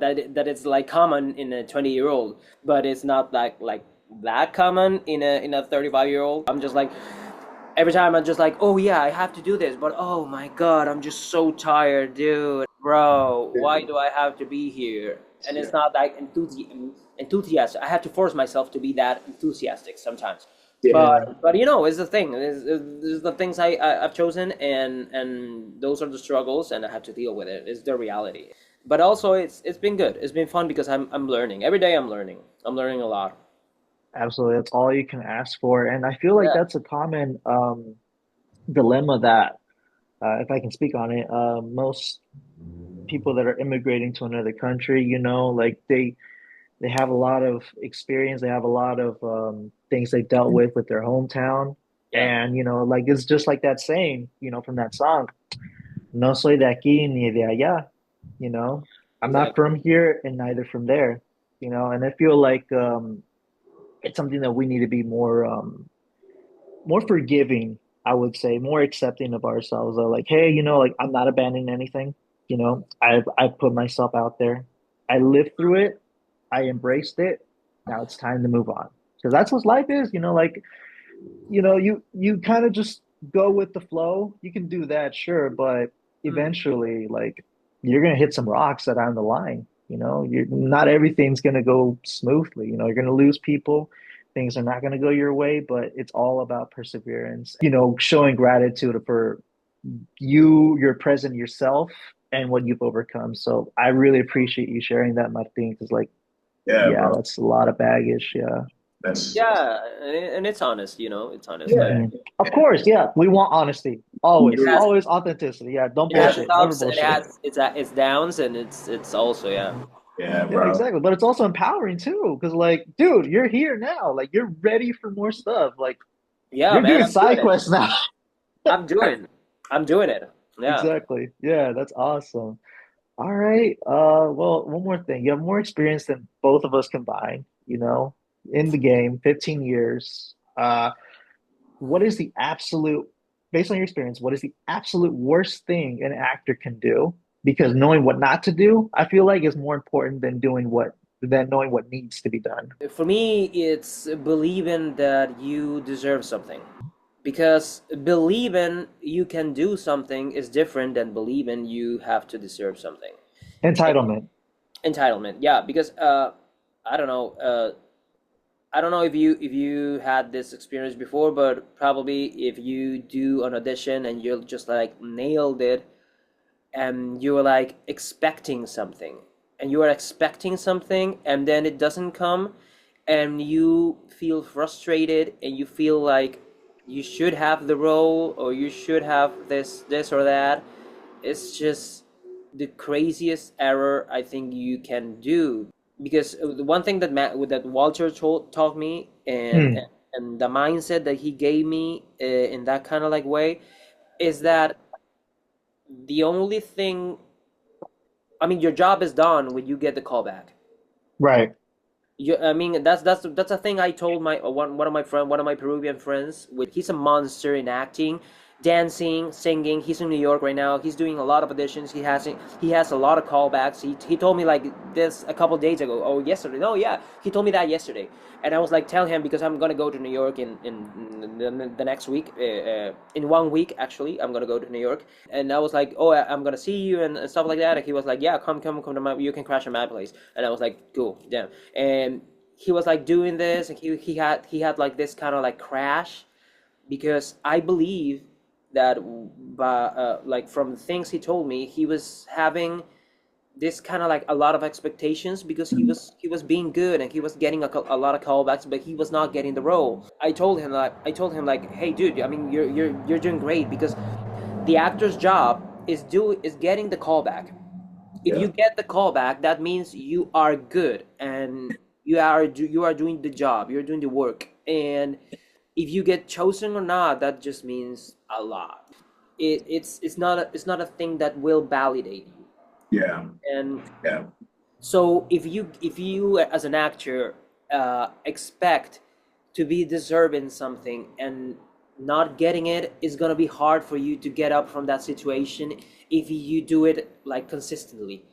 that it's like common in a 20-year-old, but it's not like that common in a 35-year-old. I'm just like, every time I'm just like, oh yeah, I have to do this, but oh my god, I'm just so tired, dude. Bro, why do I have to be here? And it's not like enthusiastic. I have to force myself to be that enthusiastic sometimes. Yeah. Yeah, But it's the thing. It's the things I've chosen, and those are the struggles, and I have to deal with it. It's the reality. But also, it's been good. It's been fun because I'm learning every day. I'm learning. I'm learning a lot. absolutely. That's all you can ask for. And I feel like Yeah. that's a common dilemma that, if I can speak on it, most people that are immigrating to another country, like they have a lot of experience, they have a lot of things they've dealt with their hometown. Yeah. And, like it's just like that saying, from that song, no soy de aquí ni de allá, you know, I'm not Exactly. from here and neither from there, and I feel like it's something that we need to be more forgiving, I would say, more accepting of ourselves. Like, hey, like I'm not abandoning anything. I've put myself out there. I lived through it. I embraced it. Now it's time to move on. Because that's what life is, like, you kind of just go with the flow. You can do that, sure, but Mm. eventually, like, you're gonna hit some rocks that are on the line. You're not everything's gonna go smoothly. You're gonna lose people. Things are not gonna go your way, but it's all about perseverance. Showing gratitude for your present yourself and what you've overcome. So I really appreciate you sharing that, Martin, because like, Yeah, yeah, bro. that's a lot of baggage. Yeah. That's Yeah, and it's honest. It's honest. Like, Mhm. Of course, yeah. We want honesty. it Always, has always authenticity. Yeah, don't it has yeah, bullshit. Never ups, and bullshit. it's downs, and it's also, yeah. Yeah, Yeah, bro. exactly. But it's also empowering too, because like, dude, you're here now. Like, you're ready for more stuff. Like, Yeah, you're man, doing I'm doing side it. quests now. I'm doing it. Yeah. Exactly. Yeah, that's awesome. All right. Well, one more thing. You have more experience than both of us combined, in the game, 15 years. What is the absolute, based on your experience, what is the absolute worst thing an actor can do? Because knowing what not to do, I feel like is more important than knowing what needs to be done. For me, it's believing that you deserve something. Because believing you can do something is different than believing you have to deserve something. Entitlement. Entitlement, yeah, because I don't know, I don't know if you had this experience before, but probably if you do an audition and you just like nailed it, and you were like expecting something, and then it doesn't come, and you feel frustrated, and you feel like you should have the role, or you should have this or that. It's just the craziest error I think you can do, because the one thing that Walter taught me, Hmm. and the mindset that he gave me in that kind of like way, is that the only thing, I mean, your job is done when you get the call back. Right. I mean, that's a thing I told my one of my Peruvian friends. With he's a monster in acting, dancing, singing. He's in New York right now. He's doing a lot of auditions. He has a lot of callbacks. He told me like this a couple days ago. Oh, yesterday. No, yeah, he told me that yesterday. And I was like, tell him, because I'm gonna go to New York in the next week. In 1 week actually, I'm gonna go to New York. And I was like, oh, I'm gonna see you and stuff like that. And he was like, yeah, come to my. You can crash at my place. And I was like, cool, damn. And he was like doing this, and he had like this kind of like crash, because I believe that like from the things he told me, he was having this kind of like a lot of expectations, because he was being good, and he was getting a lot of callbacks, but he was not getting the role. I told him like, hey dude, I mean, you're doing great, because the actor's job is getting the callback. If Yeah. you get the callback, that means you are good, and you are doing the job, you're doing the work. And if you get chosen or not, that just means a lot. It's not a thing that will validate you. Yeah. And Yeah. so if you as an actor expect to be deserving something and not getting it, is going to be hard for you to get up from that situation if you do it like consistently.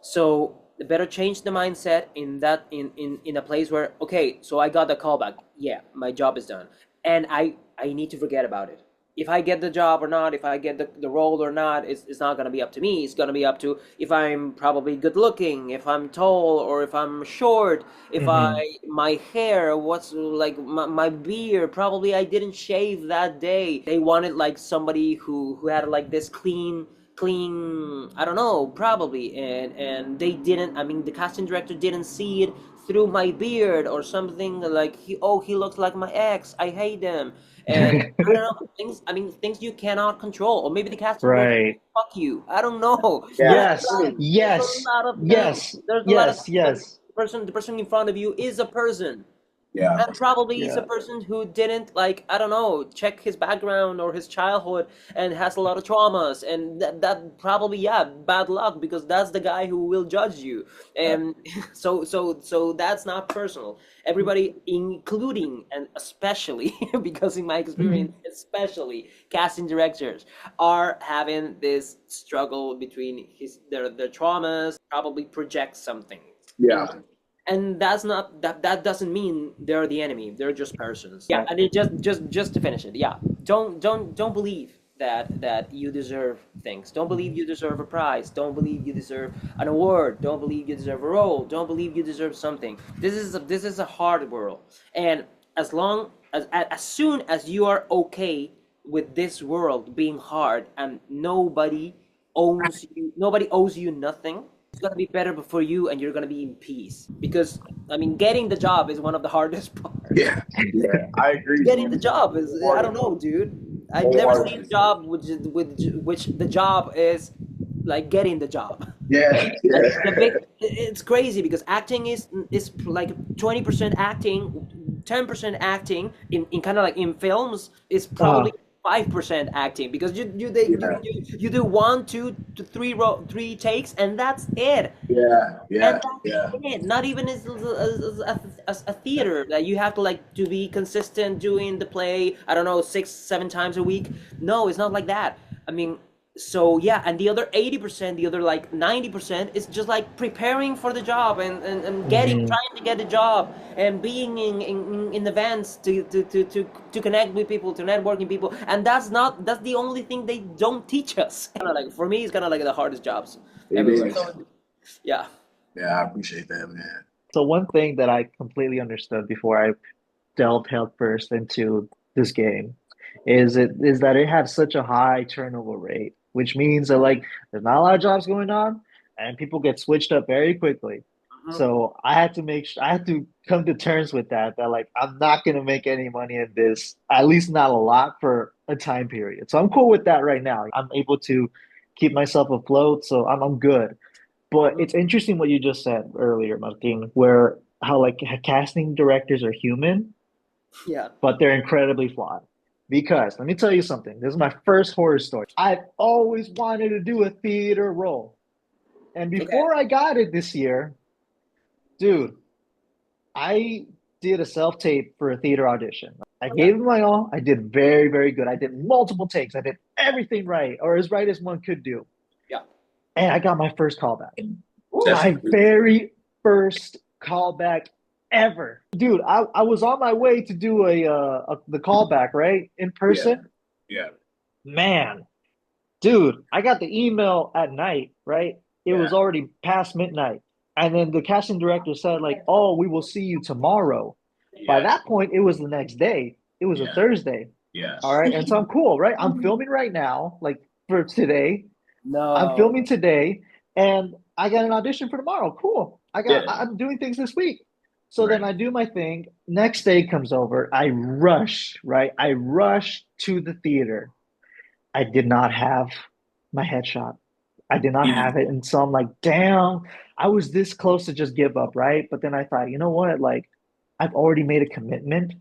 So better change the mindset in that in a place where, okay, so I got the callback, yeah, my job is done, and I need to forget about it. If I get the job or not, if I get the role or not, it's not going to be up to me. It's going to be up to if I'm probably good looking, if I'm tall, or if I'm short, if I Hmm. my hair, what's like my beard, probably I didn't shave that day. They wanted like somebody who had like this clean, I don't know, probably. And they didn't, I mean, the casting director didn't see it through my beard or something. Like, he looks like my ex, I hate him. And I don't know, things, I mean, things you cannot control. Or maybe the casting director, Right. fuck you, I don't know. Yeah. Yes. There's a Yes. lot of things. Yes. There's a lot of Yes. things, but Yes. the person in front of you is a person, Yeah. and probably he's a Yeah. person who didn't, like, I don't know, check his background or his childhood, and has a lot of traumas, and that probably, yeah, bad luck, because that's the guy who will judge you. And so that's not personal. Everybody, including and especially because in my experience, especially casting directors, are having this struggle between their traumas, probably project something Yeah. into. And that's not that doesn't mean they're the enemy. They're just persons. Yeah, Right. and it just to finish it. Yeah, don't believe that you deserve things. Don't believe you deserve a prize. Don't believe you deserve an award. Don't believe you deserve a role. Don't believe you deserve something. This is a hard world, and as soon as you are okay with this world being hard, and nobody owes you nothing, it's gonna be better for you, and you're gonna be in peace. Because, I mean, getting the job is one of the hardest parts. Yeah. Yeah. I agree, Getting the man. job is, I don't know, dude. I've never seen a Wholeheartedly. job which the job is like getting the job. Yeah, And yeah, it's crazy because acting is like 20% acting, 10% acting in kind of like in films is Uh, probably 5% acting because yeah, you do one, two to three takes and that's it. yeah, And yeah, that's yeah. it. Not even as a theater that you have to like to be consistent doing the play. I don't know, 6, 7 times a week. No, it's not like that. I mean, so yeah, and the other 80%, the other like 90% is just like preparing for the job and mhm. trying to get the job and being in events to connect with people, to networking people, and that's the only thing they don't teach us. Kind of like for me, it's kind of like the hardest jobs It everywhere. is. So yeah. Yeah, I appreciate that, man. So one thing that I completely understood before I delved headfirst into this game is that it had such a high turnover rate, which means that like there's not a lot of jobs going on and people get switched up very quickly. Mhm. So I had to come to terms with that like I'm not gonna make any money in this, at least not a lot for a time period. So I'm cool with that right now. I'm able to keep myself afloat, so I'm good. But Mhm. it's interesting what you just said earlier, Martin, where how like casting directors are human Yeah. but they're incredibly flawed. Because let me tell you something. This is my first horror story. I've always wanted to do a theater role. And Okay. before I got it this year, dude, I did a self tape for a theater audition. I Okay. gave it my all. I did very, very good. I did multiple takes. I did everything right, or as right as one could do. Yeah. And I got my first callback. That's Ooh. My very first callback ever. Dude, I was on my way to do the callback, right? In yeah, person. yeah, Man, dude, I got the email at night, right? It was yeah, already past midnight. And then the casting director said, like, oh, we will see you tomorrow. By yeah, that point, it was the next day. It was a yeah, Thursday. yeah, All right. And so I'm cool, right? I'm filming right now, like for today. I'm No. filming today and I got an audition for tomorrow. Cool. yeah. I'm doing things this week. So then Right. I do my thing. Next day comes over. I rush, right? I rush to the theater. I did not have my headshot. I did not have Mm. it. And so I'm like, damn, I was this close to just give up, right? But then I thought, you know what? Like, I've already made a commitment,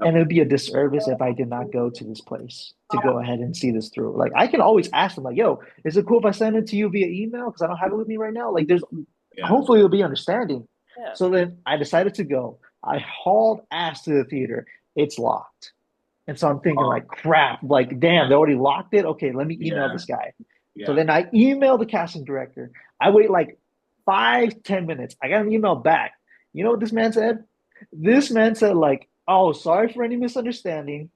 and it would be a disservice if I did not go to this place to go ahead and see this through. Like, I can always ask them, like, yo, is it cool if I send it to you via email? Because I don't have it with me right now. Like, there's Yeah. hopefully it'll be understanding. Yeah. So then I decided to go. I hauled ass to the theater. It's locked. And so I'm thinking Oh, like, crap, like, damn, they already locked it. Okay, let me email yeah, this guy. So yeah, then I email the casting director. I wait like 5, 10 minutes. I got an email back. You know what this man said? This man said like, "Oh, sorry for any misunderstanding,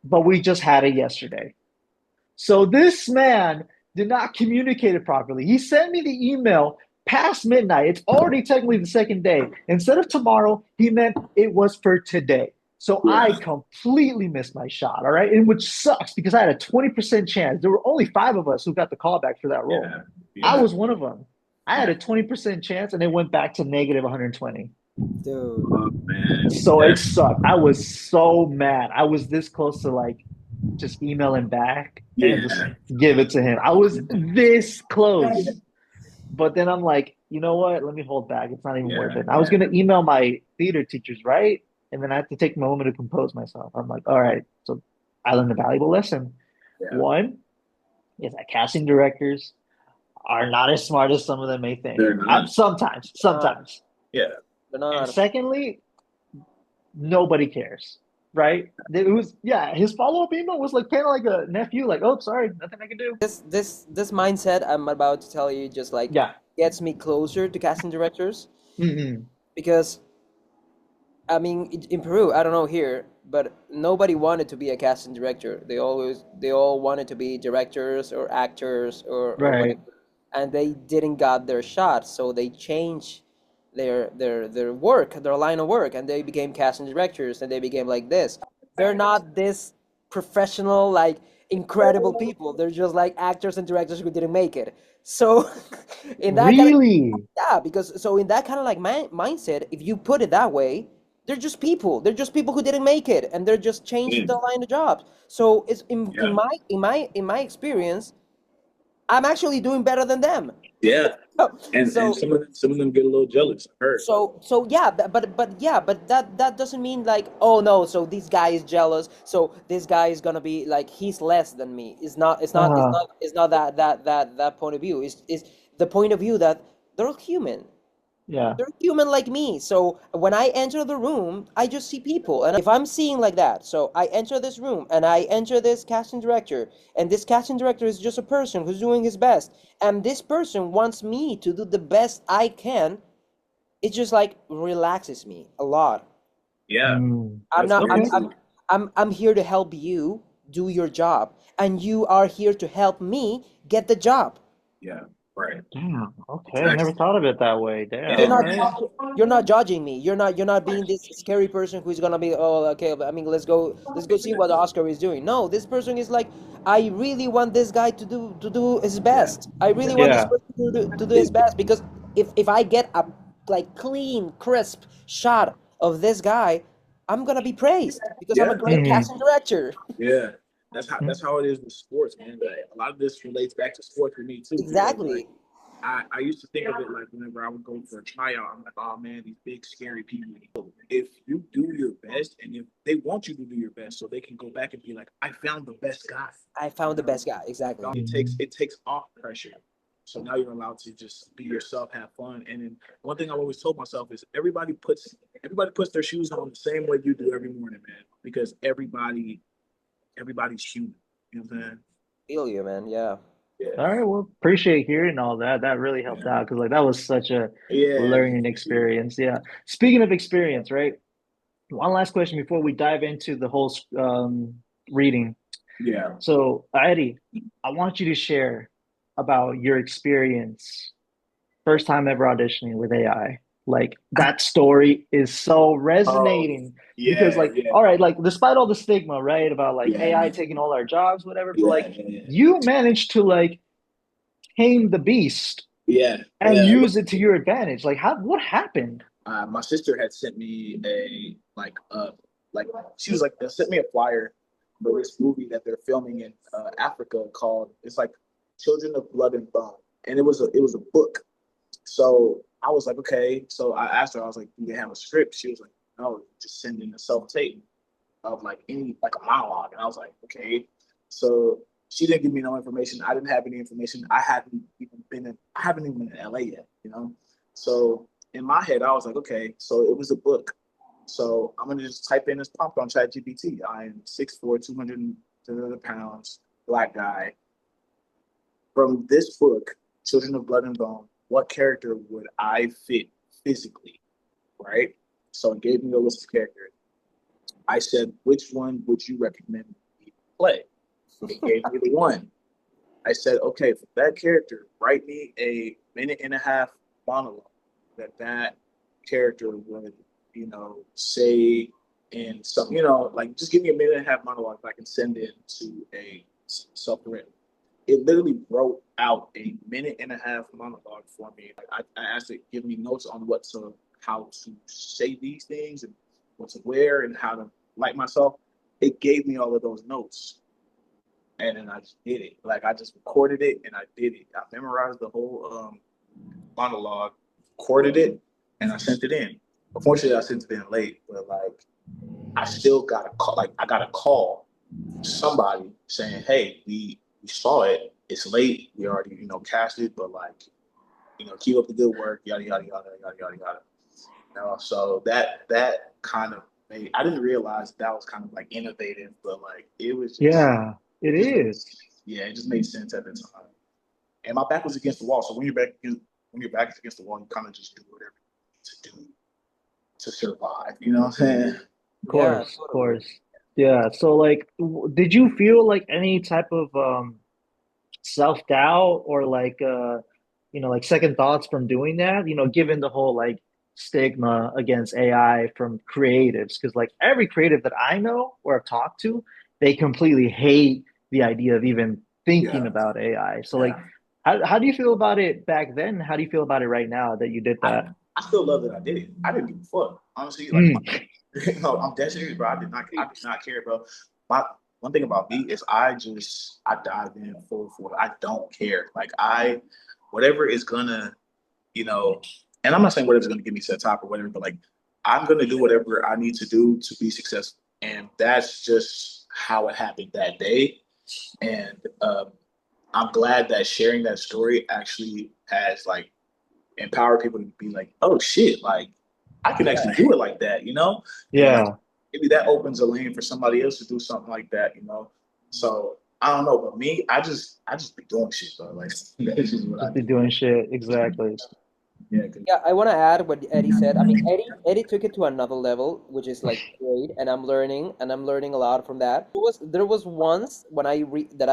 but we just had it yesterday." So this man did not communicate it properly. He sent me the email past midnight. It's already technically the second day. Instead of tomorrow, he meant it was for today. So I yeah, completely missed my shot. All right. And which sucks because I had a 20% chance. There were only 5 of us who got the call back for that role. yeah, I yeah, was one of them. I had yeah. a 20% chance and it went back to negative 120. Dude. Oh man, So it that's sucked. I was so mad. I was this close to like just email him back and just yeah, give it to him. I was this close. But then I'm like, you know what? Let me hold back. It's not even worth yeah, it. And I was gonna email my theater teachers, right? And then I have to take a moment to compose myself. I'm like, all right, so I learned a valuable lesson. yeah. One is that casting directors are not as smart as some of them may think. They're not. Uh, Sometimes. Yeah, they're And not. secondly, nobody cares, right? It was yeah. His follow up email was like kind of like a nephew, like, oh, sorry, nothing I can do. This mindset I'm about to tell you just like Yeah. gets me closer to casting directors Mm-hmm. because I mean in Peru, I don't know here, but nobody wanted to be a casting director. They all wanted to be directors or actors or Right. whatever, and they didn't got their shot, so they changed their work, their line of work, and they became casting directors, and they became like this. They're not this professional, like incredible people. They're just like actors and directors who didn't make it. So, in that kind of Really? yeah, because so in that kind of like mindset, if you put it that way, they're just people. They're just people who didn't make it, and they're just changed the mm, line of jobs. So it's yeah, in my experience, I'm actually doing better than them. Yeah, and So some of them get a little jealous. I heard. so yeah, but yeah, but that doesn't mean like, oh no, so this guy is jealous, so this guy is gonna be like, he's less than me. Uh, It's not that point of view. Is the point of view that they're human. yeah. They're human like me. So when I enter the room, I just see people. And if I'm seeing like that, so I enter this room and I enter this casting director, and this casting director is just a person who's doing his best, and this person wants me to do the best I can, it just like relaxes me a lot. Yeah, Mm. I'm that's not very Okay. true. I'm here to help you do your job, and you are here to help me get the job. Yeah, right. Damn. Okay. I never Exactly. thought of it that way. You're Damn. Yeah, not Right. man. you're not judging me. You're not being this scary person who's gonna be, oh, okay, I mean, let's go see what Oscar is doing. No, this person is like, I really want this guy to do his Yeah, best. I really yeah. want this Yeah. person to do his It, best, because if I get a like clean, crisp shot of this guy, I'm gonna be praised because I'm a yeah, great Hmm. casting director. yeah. That's how it is with sports, man. Like, a lot of this relates back to sports for me too, because like Exactly. I used to think of it like whenever I would go for a tryout, I'm like, oh man, these big scary people. If you do your best, and if they want you to do your best, so they can go back and be like, I found the best guy. I You found the know, best guy. Exactly. it takes off pressure. So now you're allowed to just be yourself, have fun. And then one thing I've always told myself is everybody puts their shoes on the same way you do every morning, man. Because everybody's human. You know what I'm saying? Feel you, man. Yeah. Yeah. All right. Well, appreciate hearing all that. That really helped Yeah. out because like that was such a Yeah. learning experience. Yeah. Speaking of experience, right? One last question before we dive into the whole reading. Yeah. So, Eddie, I want you to share about your experience first time ever auditioning with AI. Like that story is so Oh, resonating because yeah, like yeah, all right, like despite all the stigma, right, about like AI yeah, taking all our jobs, whatever, but yeah, like yeah, you managed to like tame the beast yeah, and yeah. use it to your advantage. Like how what happened? My sister had sent me like she was like they sent me a flyer for this movie that they're filming in Africa called it's like Children of Blood and Bone, and it was a book. So I was like, okay. So I asked her, I was like, do they have a script? She was like, no, just send in a self tape of like any like a monologue, and I was like, okay. So she didn't give me no information. I didn't have any information. I haven't even been in LA yet, you know. So in my head, I was like, okay. So it was a book. So I'm gonna just type in this prompt on ChatGPT. I am 6'4", 200 pounds, black guy. From this book, Children of Blood and Bone, what character would I fit physically? Right. So it gave me a list of characters. I said, which one would you recommend me to play? It gave me the one. I said, okay, for that character, write me a minute and a half monologue that character would, say in some, like just give me a minute and a half monologue that I can send in to a self-written. It literally wrote out a minute and a half monologue for me. Like I asked it give me notes on how to say these things and what to wear and how to like myself. It gave me all of those notes, and then I just did it. Like I just recorded it and I did it. I memorized the whole monologue, recorded it, and I sent it in. Unfortunately, I sent it in late, but like I still got a call. Like I got a call from somebody saying, "Hey, we saw it. It's late. We already cast it, but like keep up the good work. Yada yada yada yada yada yada." So that kind of made. I didn't realize that was kind of like innovative, but like Yeah, it it just made is. sense. Yeah, it just made sense at the time. And my back was against the wall. So when your back is against the wall, you kind of just do whatever you need to do to survive. You know what I'm saying? Of Yeah, course, of totally. course. Yeah. So like did you feel like any type of self-doubt or like like second thoughts from doing that, given the whole like stigma against AI from creatives? Because like every creative that I know or have talked to, they completely hate the idea of even thinking Yeah, about AI. So like yeah. how do you feel about it back then? How do you feel about it right now that you did I that? I still love that I did it. I didn't give a fuck. Honestly, like Mm, I'm dead serious, bro. I did not care, bro. My one thing about me is I dive in full for it. I don't care. Like whatever is gonna, you know, and I'm not saying whatever's gonna get me to the top or whatever, but like I'm gonna do whatever I need to do to be successful. And that's just how it happened that day. And I'm glad that sharing that story actually has like empowered people to be like, oh shit, like I can actually do it like that, you know? And Yeah. maybe that opens a lane for somebody else to do something like that, you know? So I don't know, but me, I just be doing shit, bro. Like that's just what I Just be do. doing shit. Exactly. Yeah, Yeah, I want to add what Eddie said. I mean, Eddie took it to another level, which is like great, and I'm learning a lot from that. There was once when I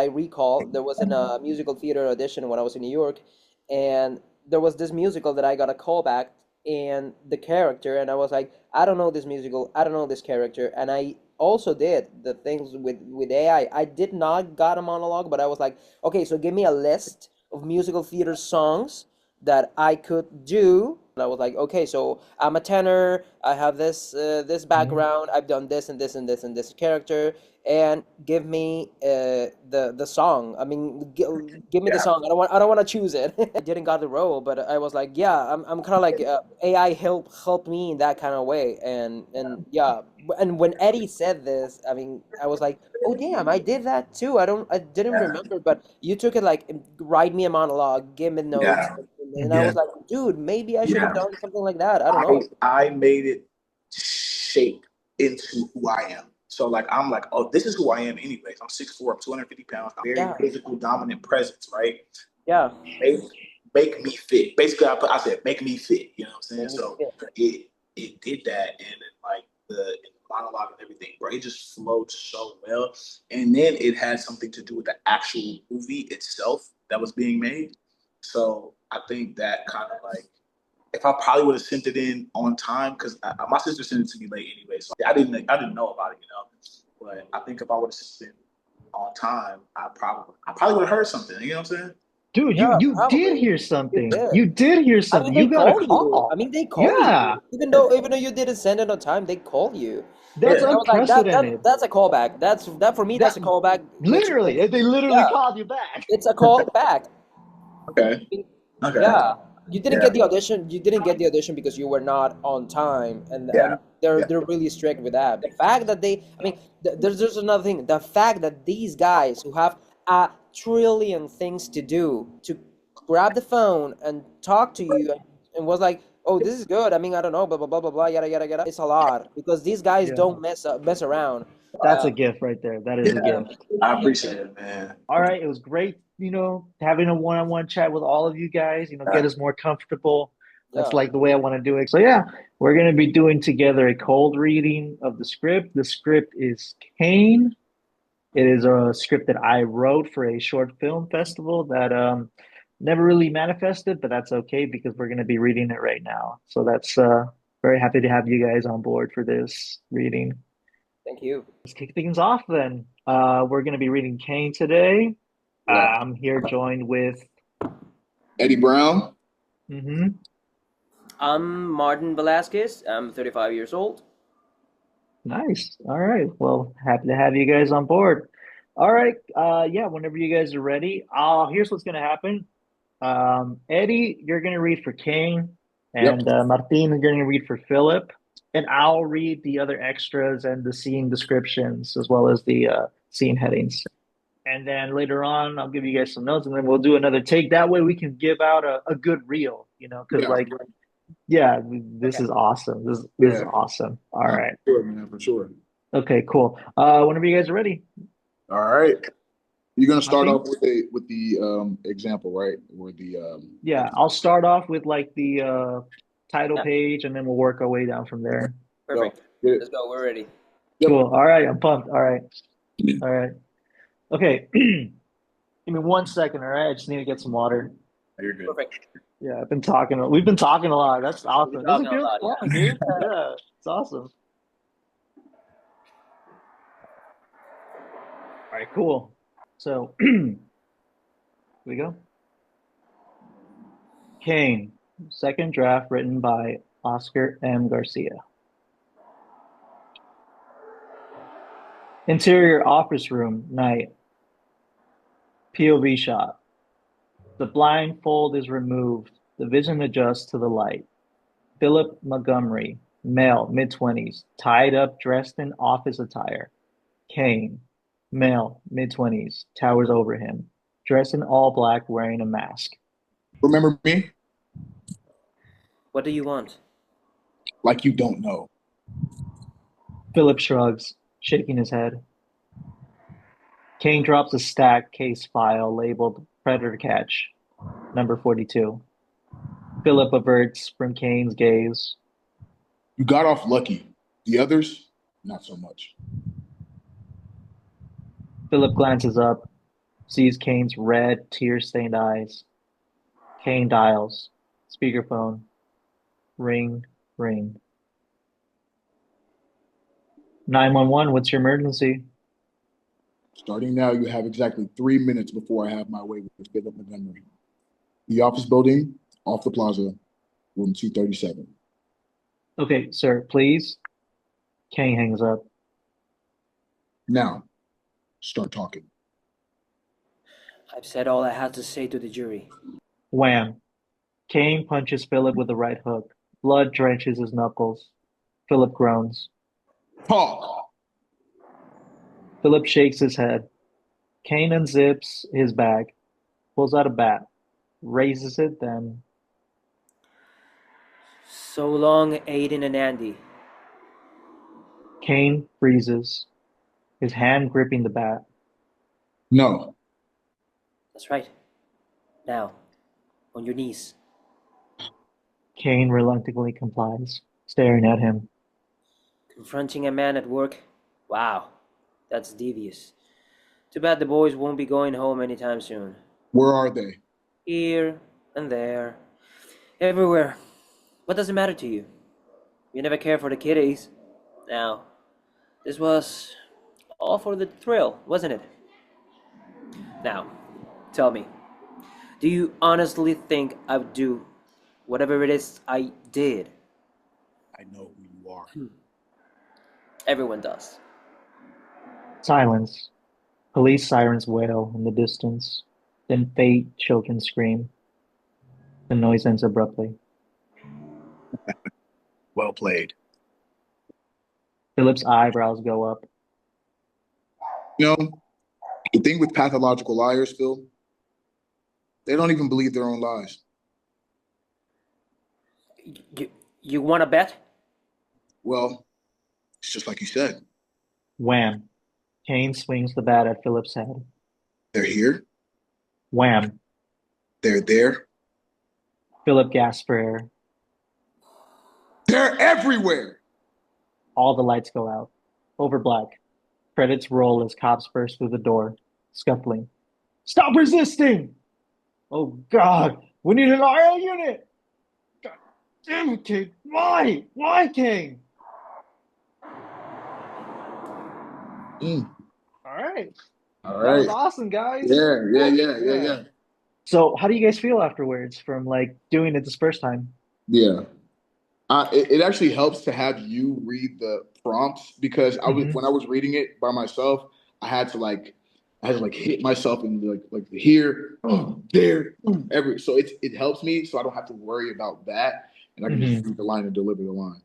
recall there was in a musical theater audition when I was in New York, and there was this musical that I got a call back and the character, and I was like, I don't know this musical, I don't know this character, and I also did the things with AI. I did not got a monologue, but I was like, okay, so give me a list of musical theater songs that I could do. And I was like, okay, so I'm a tenor. I have this Mhm. background. I've done this and this and this and this character, and give me the song. I mean, give me the yeah, song. I don't want to choose it. I didn't got the role, but I was like, yeah, I'm kind of like AI helped me in that kind of way, and yeah. And when Eddie said this, I mean, I was like, oh damn, I did that too. I didn't yeah, remember, but you took it like write me a monologue, give me notes, yeah, and I Mhm. was like, dude, maybe I should have yeah. done something like that. I don't I know. I made it shape into who I am. So like I'm like, oh, this is who I am anyways. I'm 6'4", I'm 250 pounds, I'm very Yeah, physical, dominant presence, right? yeah. make make me fit. Basically, I said make me fit. You know what I'm saying? Make me So fit. it did that, and then like the monologue and everything, bro. It just flowed so well, and then it had something to do with the actual movie itself that was being made. So I think that kind of like if I probably would have sent it in on time because my sister sent it to me late anyway, so I didn't know about it, you know. But I think if I would have sent it on time, I probably would have heard something. You know what I'm saying? Dude, Yeah, you did probably. hear You something. did. You did hear I mean, something. they You got a call you. I call. mean, they call Yeah. you. Even though you didn't send it on time, they call you. That's And Yeah. I was like, unprecedented. that's a callback. That for me, that's That a callback, which literally, they literally yeah, called you back. it's a call back. Okay. Okay. Yeah, you didn't Yeah. get the audition. You didn't get the audition because you were not on time, and Yeah. and they're Yeah. they're really strict with that. The fact that I mean, there's another thing. The fact that these guys who have a trillion things to do to grab the phone and talk to you and was like, oh, this is good. I mean, I don't know, blah blah blah blah blah, yada yada yada. It's a lot because these guys Yeah. don't mess around. That's Uh, a gift right there. That is a Yeah. gift. I appreciate it, man. All right. It was great, having a one-on-one chat with all of you guys, get Yeah. us more comfortable. That's yeah, like the way I want to do it. So yeah, we're going to be doing together a cold reading of the script. The script is CAINE. It is a script that I wrote for a short film festival that never really manifested, but that's okay because we're going to be reading it right now. So that's very happy to have you guys on board for this reading. thank you. Let's kick things off then. We're going to be reading CAINE today. Yeah. I'm here joined with. Eddie Brown. Mhm. I'm Martin Velasquez. I'm 35 years old. Nice. All right. Well, happy to have you guys on board. All right. Yeah, whenever you guys are ready, here's what's going to happen. Eddie, you're going to read for King, Yep. and Martin, you're going to read for Philip, and I'll read the other extras and the scene descriptions as well as the scene headings. And then later on, I'll give you guys some notes, and then we'll do another take. That way, we can give out a good reel, because Yeah. like, yeah, this Okay. is awesome. This is Yeah. awesome. All For right. sure, man. For sure. Okay, cool. Whenever you guys are ready, All right. You're gonna start Martin. off with the example, right? Or the Yeah, I'll start off with like the title Yeah, page, and then we'll work our way down from there. go. perfect. Get it. Let's go. We're ready. Yep. Cool. All right, I'm pumped. All right. All right. Okay. Give me 1 second, all right? I just need to get some water. You're good. Perfect. Yeah, I've been talking. We've been talking a lot. That's We're awesome. This is talking a good lot, fun, yeah. dude. Yeah, it's awesome. All right, cool. So here we go. CAINE, second draft written by Oscar M. Garcia. Interior office room, night. POV shot. The blindfold is removed. The vision adjusts to the light. Philip Montgomery, male, mid-20s, tied up, dressed in office attire. CAINE, male, mid-20s, towers over him, dressed in all black, wearing a mask. Remember me? What do you want? Like you don't know. Philip shrugs, shaking his head. CAINE drops a stacked case file labeled Predator Catch, number 42. Philip averts from CAINE's gaze. You got off lucky. The others, not so much. Philip glances up, sees CAINE's red, tear-stained eyes. CAINE dials. Speakerphone. Ring, ring. 911, what's your emergency? Starting now, you have exactly 3 minutes before I have my way with Philip Montgomery. The office building, off the plaza, room 237. Okay, sir, please. CAINE hangs up. Now, start talking. I've said all I had to say to the jury. Wham. CAINE punches Philip with the right hook. Blood drenches his knuckles. Philip groans. Talk. Philip shakes his head. CAINE unzips his bag, pulls out a bat, raises it, then So long, Aiden and Andy. CAINE freezes, his hand gripping the bat. No. That's right. Now, on your knees. CAINE reluctantly complies, staring at him. Confronting a man at work? Wow, that's devious. Too bad the boys won't be going home anytime soon. Where are they? Here and there. Everywhere. What does it matter to you? You never care for the kiddies. Now, this was all for the thrill, wasn't it? Now, tell me, do you honestly think I would do whatever it is I did? I know who you are. Everyone does. Silence. Police sirens wail in the distance. Then faint children scream. The noise ends abruptly. Well played. Philip's eyebrows go up. You know, the thing with pathological liars, Phil, they don't even believe their own lies. You want to bet? Well, it's just like you said. Wham. CAINE swings the bat at Philip's head. They're here. Wham. They're there. Philip gasps for air. They're everywhere. All the lights go out. Over black. Credits roll as cops burst through the door, scuffling. Stop resisting! Oh God, we need an RL unit! God damn it, King! Why? Why, King? Mm. All right. All That was right. awesome, guys. Yeah. So, how do you guys feel afterwards from like doing it this first time? Yeah. It actually helps to have you read the prompts because Mhm. when I was reading it by myself, I had to like hit myself in like the here, there, every so it helps me so I don't have to worry about that and I can just Mhm. read the line and deliver the line.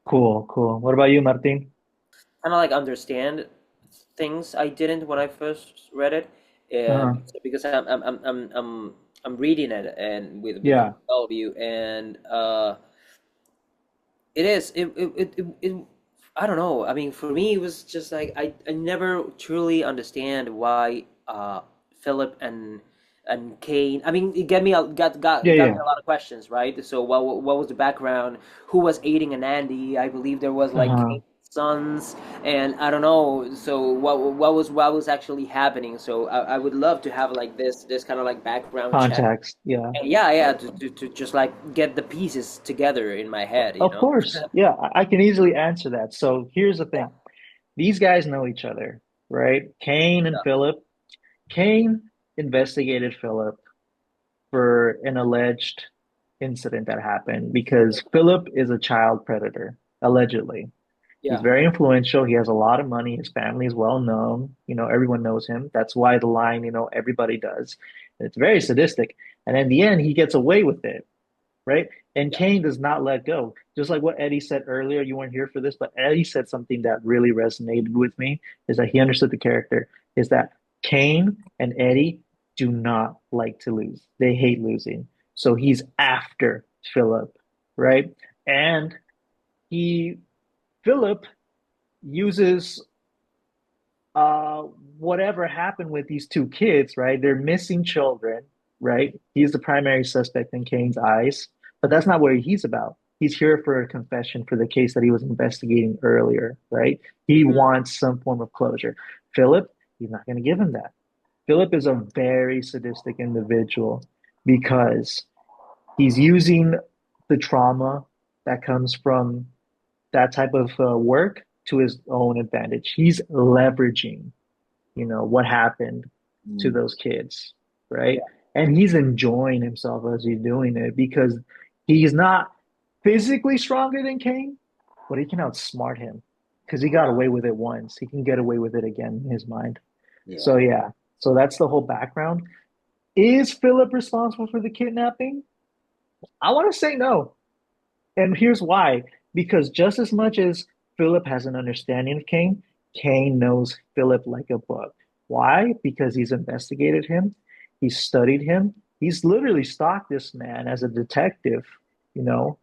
Cool, cool. What about you, Martin? Kind of like understand things I didn't when I first read it, Uh-huh. because I'm reading it and with Yeah. all of you, and it is it I don't know. I mean, for me, it was just like I never truly understand why Philip and CAINE. I mean, it Yeah, got me yeah. a lot of questions, right? So what was the background? Who was aiding and Andy? I believe there was like Uh-huh. CAINE's sons, and I don't know. So what was actually happening? So I would love to have like this kind of like background check. Context. Yeah. And yeah, to just like get the pieces together in my head, you Of know? course. Yeah, I can easily answer that. So here's the thing. These guys know each other, right? CAINE and Philip. CAINE investigated Philip for an alleged incident that happened because Philip is a child predator, allegedly. He's Yeah. very influential. He has a lot of money. His family is well known. Everyone knows him. That's why the line, everybody does. It's very sadistic. And in the end, he gets away with it, right? And Yeah. Kane does not let go. Just like what Eddie said earlier, you weren't here for this, but Eddie said something that really resonated with me, is that he understood the character, is that Kane and Eddie do not like to lose. They hate losing. So he's after Philip, right? And he Philip uses uh whatever happened with these two kids, right? They're missing children, right? He's the primary suspect in Kane's eyes, but that's not what he's about. He's here for a confession for the case that he was investigating earlier, right? He Mhm. wants some form of closure. Philip, he's not going to give him that. Philip is a very sadistic individual because he's using the trauma that comes from that type of work to his own advantage. He's leveraging, what happened to Mm, those kids, right? Yeah. And he's enjoying himself as he's doing it because he's not physically stronger than Kane, but he can outsmart him because he got away with it once. He can get away with it again in his mind. yeah. So yeah, so that's the whole background. Is Philip responsible for the kidnapping? I want to say no. And here's why. Because just as much as Philip has an understanding of Kane, Kane knows Philip like a book. Why? Because he's investigated him, he's studied him, he's literally stalked this man as a detective.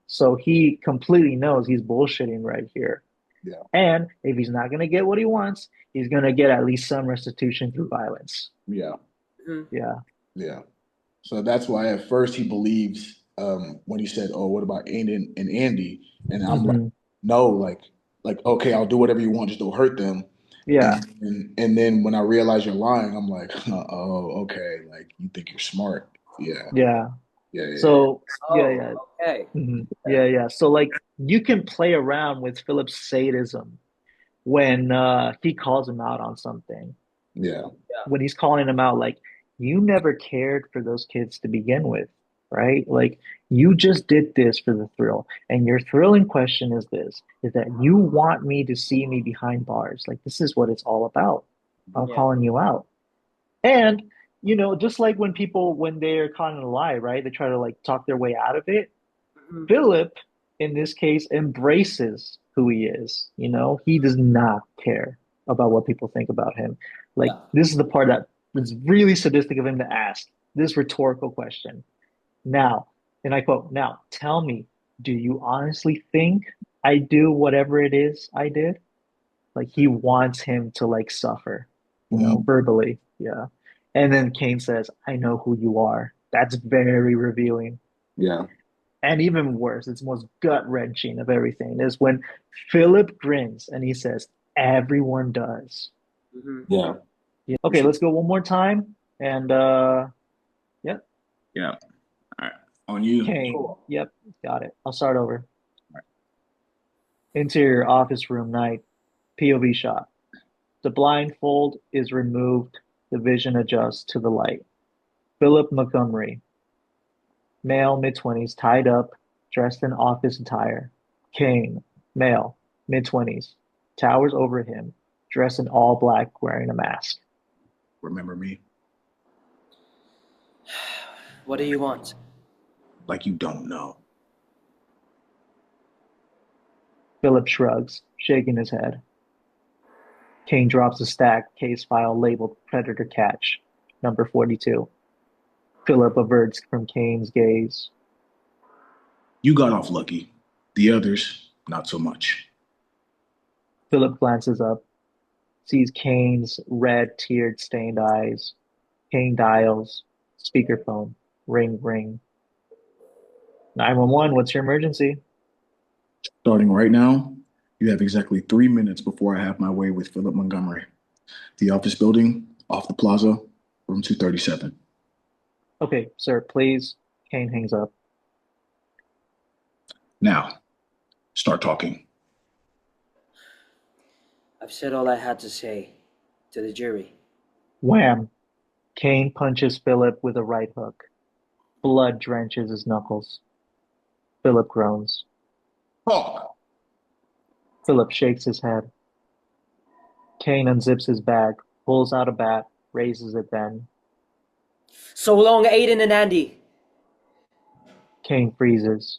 So he completely knows he's bullshitting right here. Yeah. And if he's not going to get what he wants, he's going to get at least some restitution through violence. Yeah. Mhm. Yeah. Yeah. So that's why at first he believes when he said, "Oh, what about Aiden and Andy?" And I'm like, Hmm. "No, like okay, I'll do whatever you want, just don't hurt them." And Yeah. and then when I realize you're lying, I'm like, "Oh, okay, like you think you're smart." Yeah. Yeah. Yeah, yeah, yeah. So, yeah, Oh, yeah. okay. Yeah, yeah. So like you can play around with Philip's sadism when he calls him out on something. Yeah. Yeah. When he's calling him out, like, you never cared for those kids to begin with, right? Like you just did this for the thrill. And your thrill in question is this, is that you want me to see me behind bars. Like this is what it's all about. I'm Yeah. calling you out. And just like when people when they're caught in a lie, right? They try to like talk their way out of it. Mhm. Philip, in this case, embraces who he is. He does not care about what people think about him. Like, Yeah. this is the part that is really sadistic of him to ask this rhetorical question. Now, and I quote, now, tell me, do you honestly think I do whatever it is I did? Like, he wants him to, like, suffer, Mhm. verbally. Yeah. And then Kane says, I know who you are. That's very revealing. Yeah. And even worse, it's most gut wrenching of everything is when Philip grins and he says, everyone does. Mhm. Yeah. Yeah. For Okay, sure. let's go one more time. And yeah, Yeah. All right. On you. Kane. Cool. Yep, got it. I'll start over. All right. Interior office room night, POV shot. The blindfold is removed, the vision adjusts to the light. Philip Montgomery, male, mid-20s, tied up, dressed in office attire. Kane, male, mid-20s, towers over him, dressed in all black, wearing a mask. Remember me What do you want? like you don't know. Philip shrugs, shaking his head. Kane drops a stacked case file labeled Predator Catch, number 42. Philip averts from Kane's gaze. You got off lucky. The others, not so much. Philip glances up, sees Kane's red, teared, stained eyes. Kane dials, speakerphone, ring, ring. 911, what's your emergency? Starting right now, you have exactly 3 minutes before I have my way with Philip Montgomery. The office building, off the plaza, room 237. Okay, sir, please. Kane hangs up. Now, start talking. I've said all I had to say to the jury. Wham! Kane punches Philip with a right hook. Blood drenches his knuckles. Philip groans. Talk. Philip shakes his head. CAINE unzips his bag, pulls out a bat, raises it then. So long, Aiden and Andy. CAINE freezes,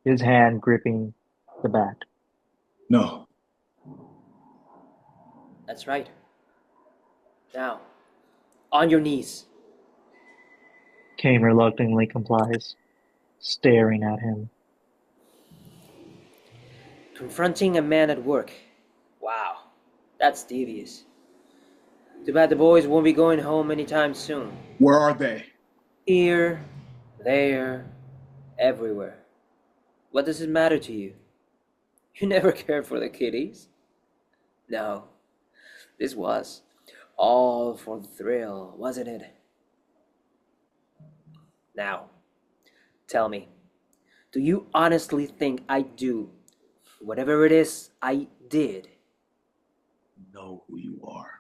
his hand gripping the bat. No. That's right. Now, on your knees. CAINE reluctantly complies, staring at him. Confronting a man at work. Wow, that's devious. Too bad the boys won't be going home anytime soon. Where are they? Here, there, everywhere. What does it matter to you? You never cared for the kiddies? No, this was all for the thrill, wasn't it? Now, tell me, do you honestly think I do whatever it is I did? Know who you are.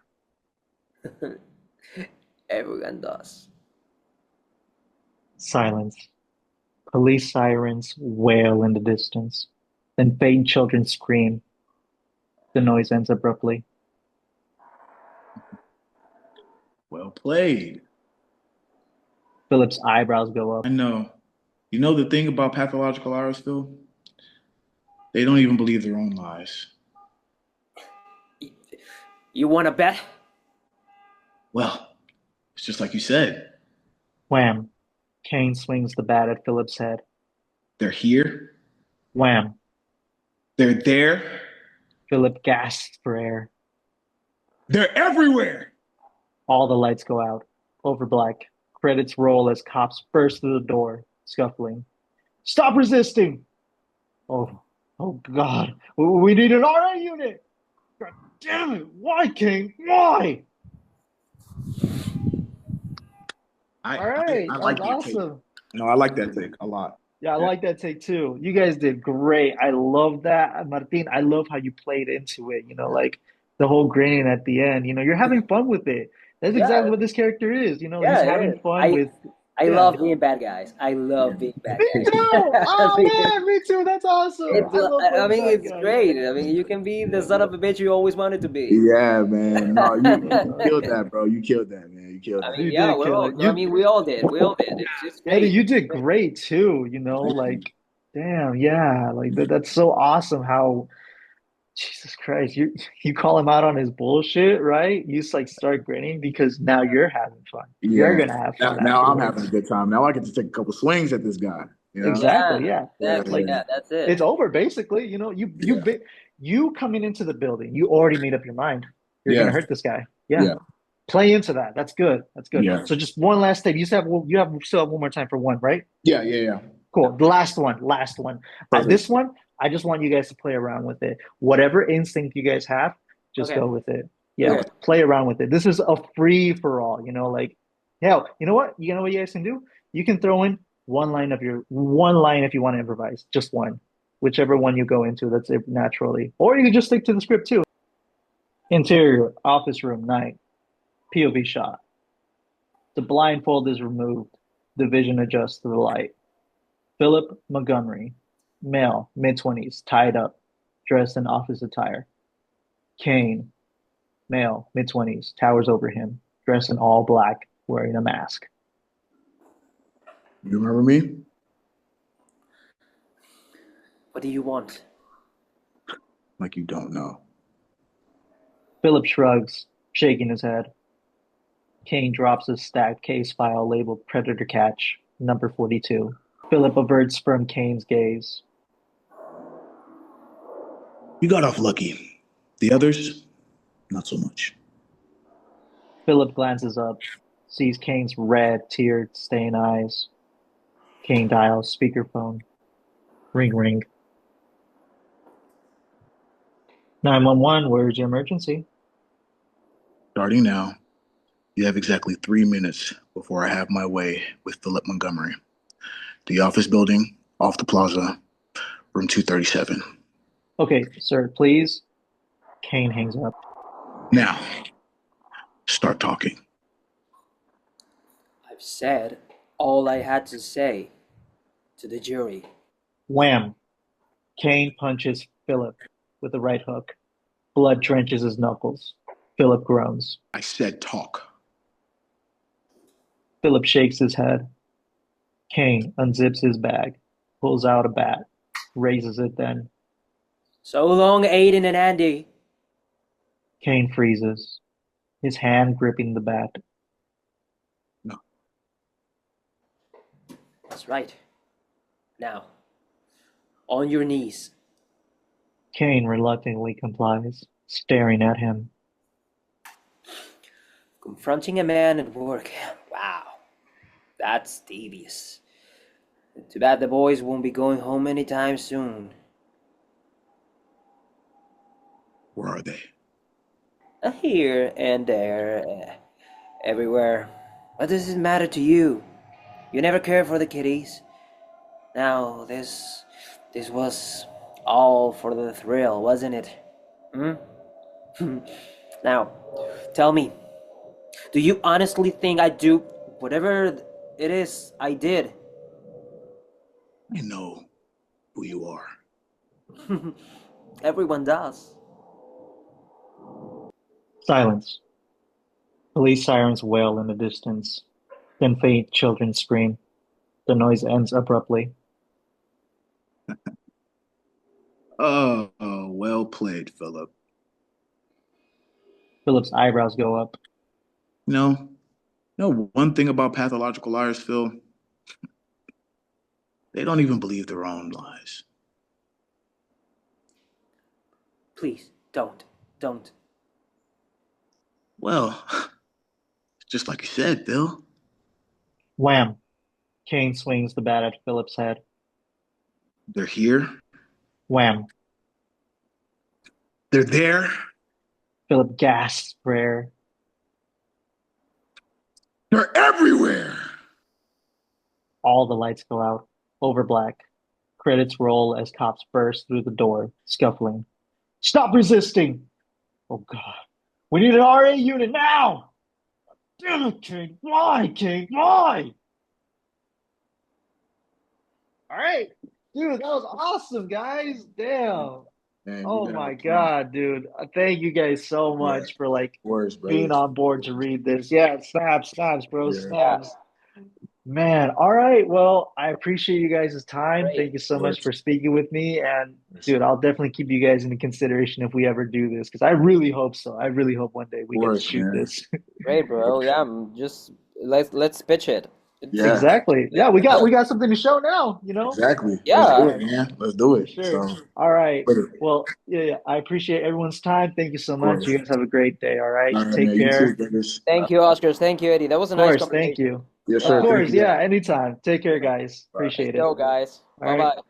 Everyone does. Silence. Police sirens wail in the distance. Then faint children scream. The noise ends abruptly. Well played. Philip's eyebrows go up. I know. You know the thing about pathological artists, Phil? They don't even believe their own lies. You want to bet? Well, it's just like you said. Wham! CAINE swings the bat at Philip's head. They're here. Wham! They're there. Philip gasps for air. They're everywhere. All the lights go out. Over black. Credits roll as cops burst through the door, scuffling. Stop resisting! Oh God. We need an RA unit! God damn it! Why, CAINE? Why? All right, I that like was that take. awesome. No, I like that take a lot. Yeah, I like that take too. You guys did great. I love that. Martin, I love how you played into it, like the whole grinning at the end. You're having fun with it. That's exactly Yeah, what this character is. He's yeah, it having is. fun with, I yeah. love being bad guys. I love being bad Me guys. too! Oh man, me too. That's awesome. It's, I love I playing mean, bad it's guys. great. I mean, you can be the son of a bitch you always wanted to be. Yeah, man. No, you killed that, bro. You killed that, man. You killed I that. mean, You yeah, did kill it. we all did. We all did. It's Eddie, great. you did great too, like, damn, yeah, like that's so awesome how, Jesus Christ, you call him out on his bullshit, right? You just like start grinning because now you're having fun. You're Yeah. gonna have Now, fun now I'm having a afterwards. good time. Now I get to take a couple swings at this guy. You know? Yeah, Exactly, yeah. exactly. Like Yeah, that's it. it's over basically, Yeah. you coming into the building, you already made up your mind. You're Yeah. gonna hurt this guy. Yeah. Yeah. Play into that. That's good. That's good. Yeah. So just one last thing. Still have one more time for one, right? Yeah. Yeah. Yeah. Cool. The last one. Perfect. This one, I just want you guys to play around with it. Whatever instinct you guys have, just Okay. go with it. Yeah, Okay. play around with it. This is a free for all. Like, hell, you know what? You know what you guys can do? You can throw in one line if you want to improvise, just one, whichever one you go into. That's it naturally, or you can just stick to the script too. Interior office room night. POV shot. The blindfold is removed. The vision adjusts to the light. Philip Montgomery, male, mid-20s, tied up, dressed in office attire. CAINE, male, mid-20s, towers over him, dressed in all black, wearing a mask. You remember me? What do you want? Like you don't know. Philip shrugs, shaking his head. CAINE drops a stacked case file labeled Predator Catch, number 42. Philip averts from CAINE's gaze. You got off lucky. The others, not so much. Philip glances up, sees CAINE's red, teared, stained eyes. CAINE dials speakerphone. Ring, ring. 911, where's your emergency? Starting now, you have exactly 3 minutes before I have my way with Philip Montgomery. The office building, off the plaza, room 237. Okay, sir, please. CAINE hangs up. Now, start talking. I've said all I had to say to the jury. Wham! CAINE punches Philip. with a right hook. Blood trenches his knuckles. Philip groans. I said talk. Philip shakes his head. Caine unzips his bag, pulls out a bat, raises it then. So long, Aiden and Andy. Caine freezes, his hand gripping the bat. No. That's right. Now, on your knees. Caine reluctantly complies, staring at him. Confronting a man at work. Wow. That's devious. Too bad the boys won't be going home anytime soon. Where are they? Here and there, everywhere. What does it matter to you? You never cared for the kiddies. Now, this was all for the thrill, wasn't it? Now, tell me, do you honestly think I'd do whatever it is I did? I know who you are. Everyone does. Silence. Police sirens wail in the distance, then faint children scream. The noise ends abruptly. Well played, Philip. Philip's eyebrows go up. You know one thing about pathological liars, Phil? They don't even believe their own lies. Please, don't. Well, just like you said, Phil. Wham! Caine swings the bat at Philip's head. They're here. Wham! They're there. Philip gasps for air. They're everywhere. All the lights go out, over black. Credits roll as cops burst through the door, scuffling. Stop resisting! Oh, God. We need an RA unit now! Damn it, Caine! Why, Caine? Why? All right. Dude, that was awesome, guys. Damn. Man, Oh my God, dude. Thank you guys so much for being on board to read this. Yeah, snaps, bro, snaps. Man, all right. Well, I appreciate you guys' time. Great. Thank you so much for speaking with me. And dude, I'll definitely keep you guys into consideration if we ever do this, because I really hope so. I really hope one day we get to shoot this. Great, bro. Yeah, just let's pitch it. Yeah. Exactly. Yeah, we got something to show now, you know? Exactly. Yeah. Let's do it, man. Let's do it. Sure. So, all right. later. Well, yeah, I appreciate everyone's time. Thank you so much. course. You guys have a great day. All right. all right, Take man, you care. too, brothers. Thank you, Oscars. Thank you, Eddie. That was a Of nice course. conversation. Thank you. Yes, Of sir. course. Thank you. Yeah. Anytime. Take care, guys. Appreciate Let's it. go, guys. All right. Bye-bye.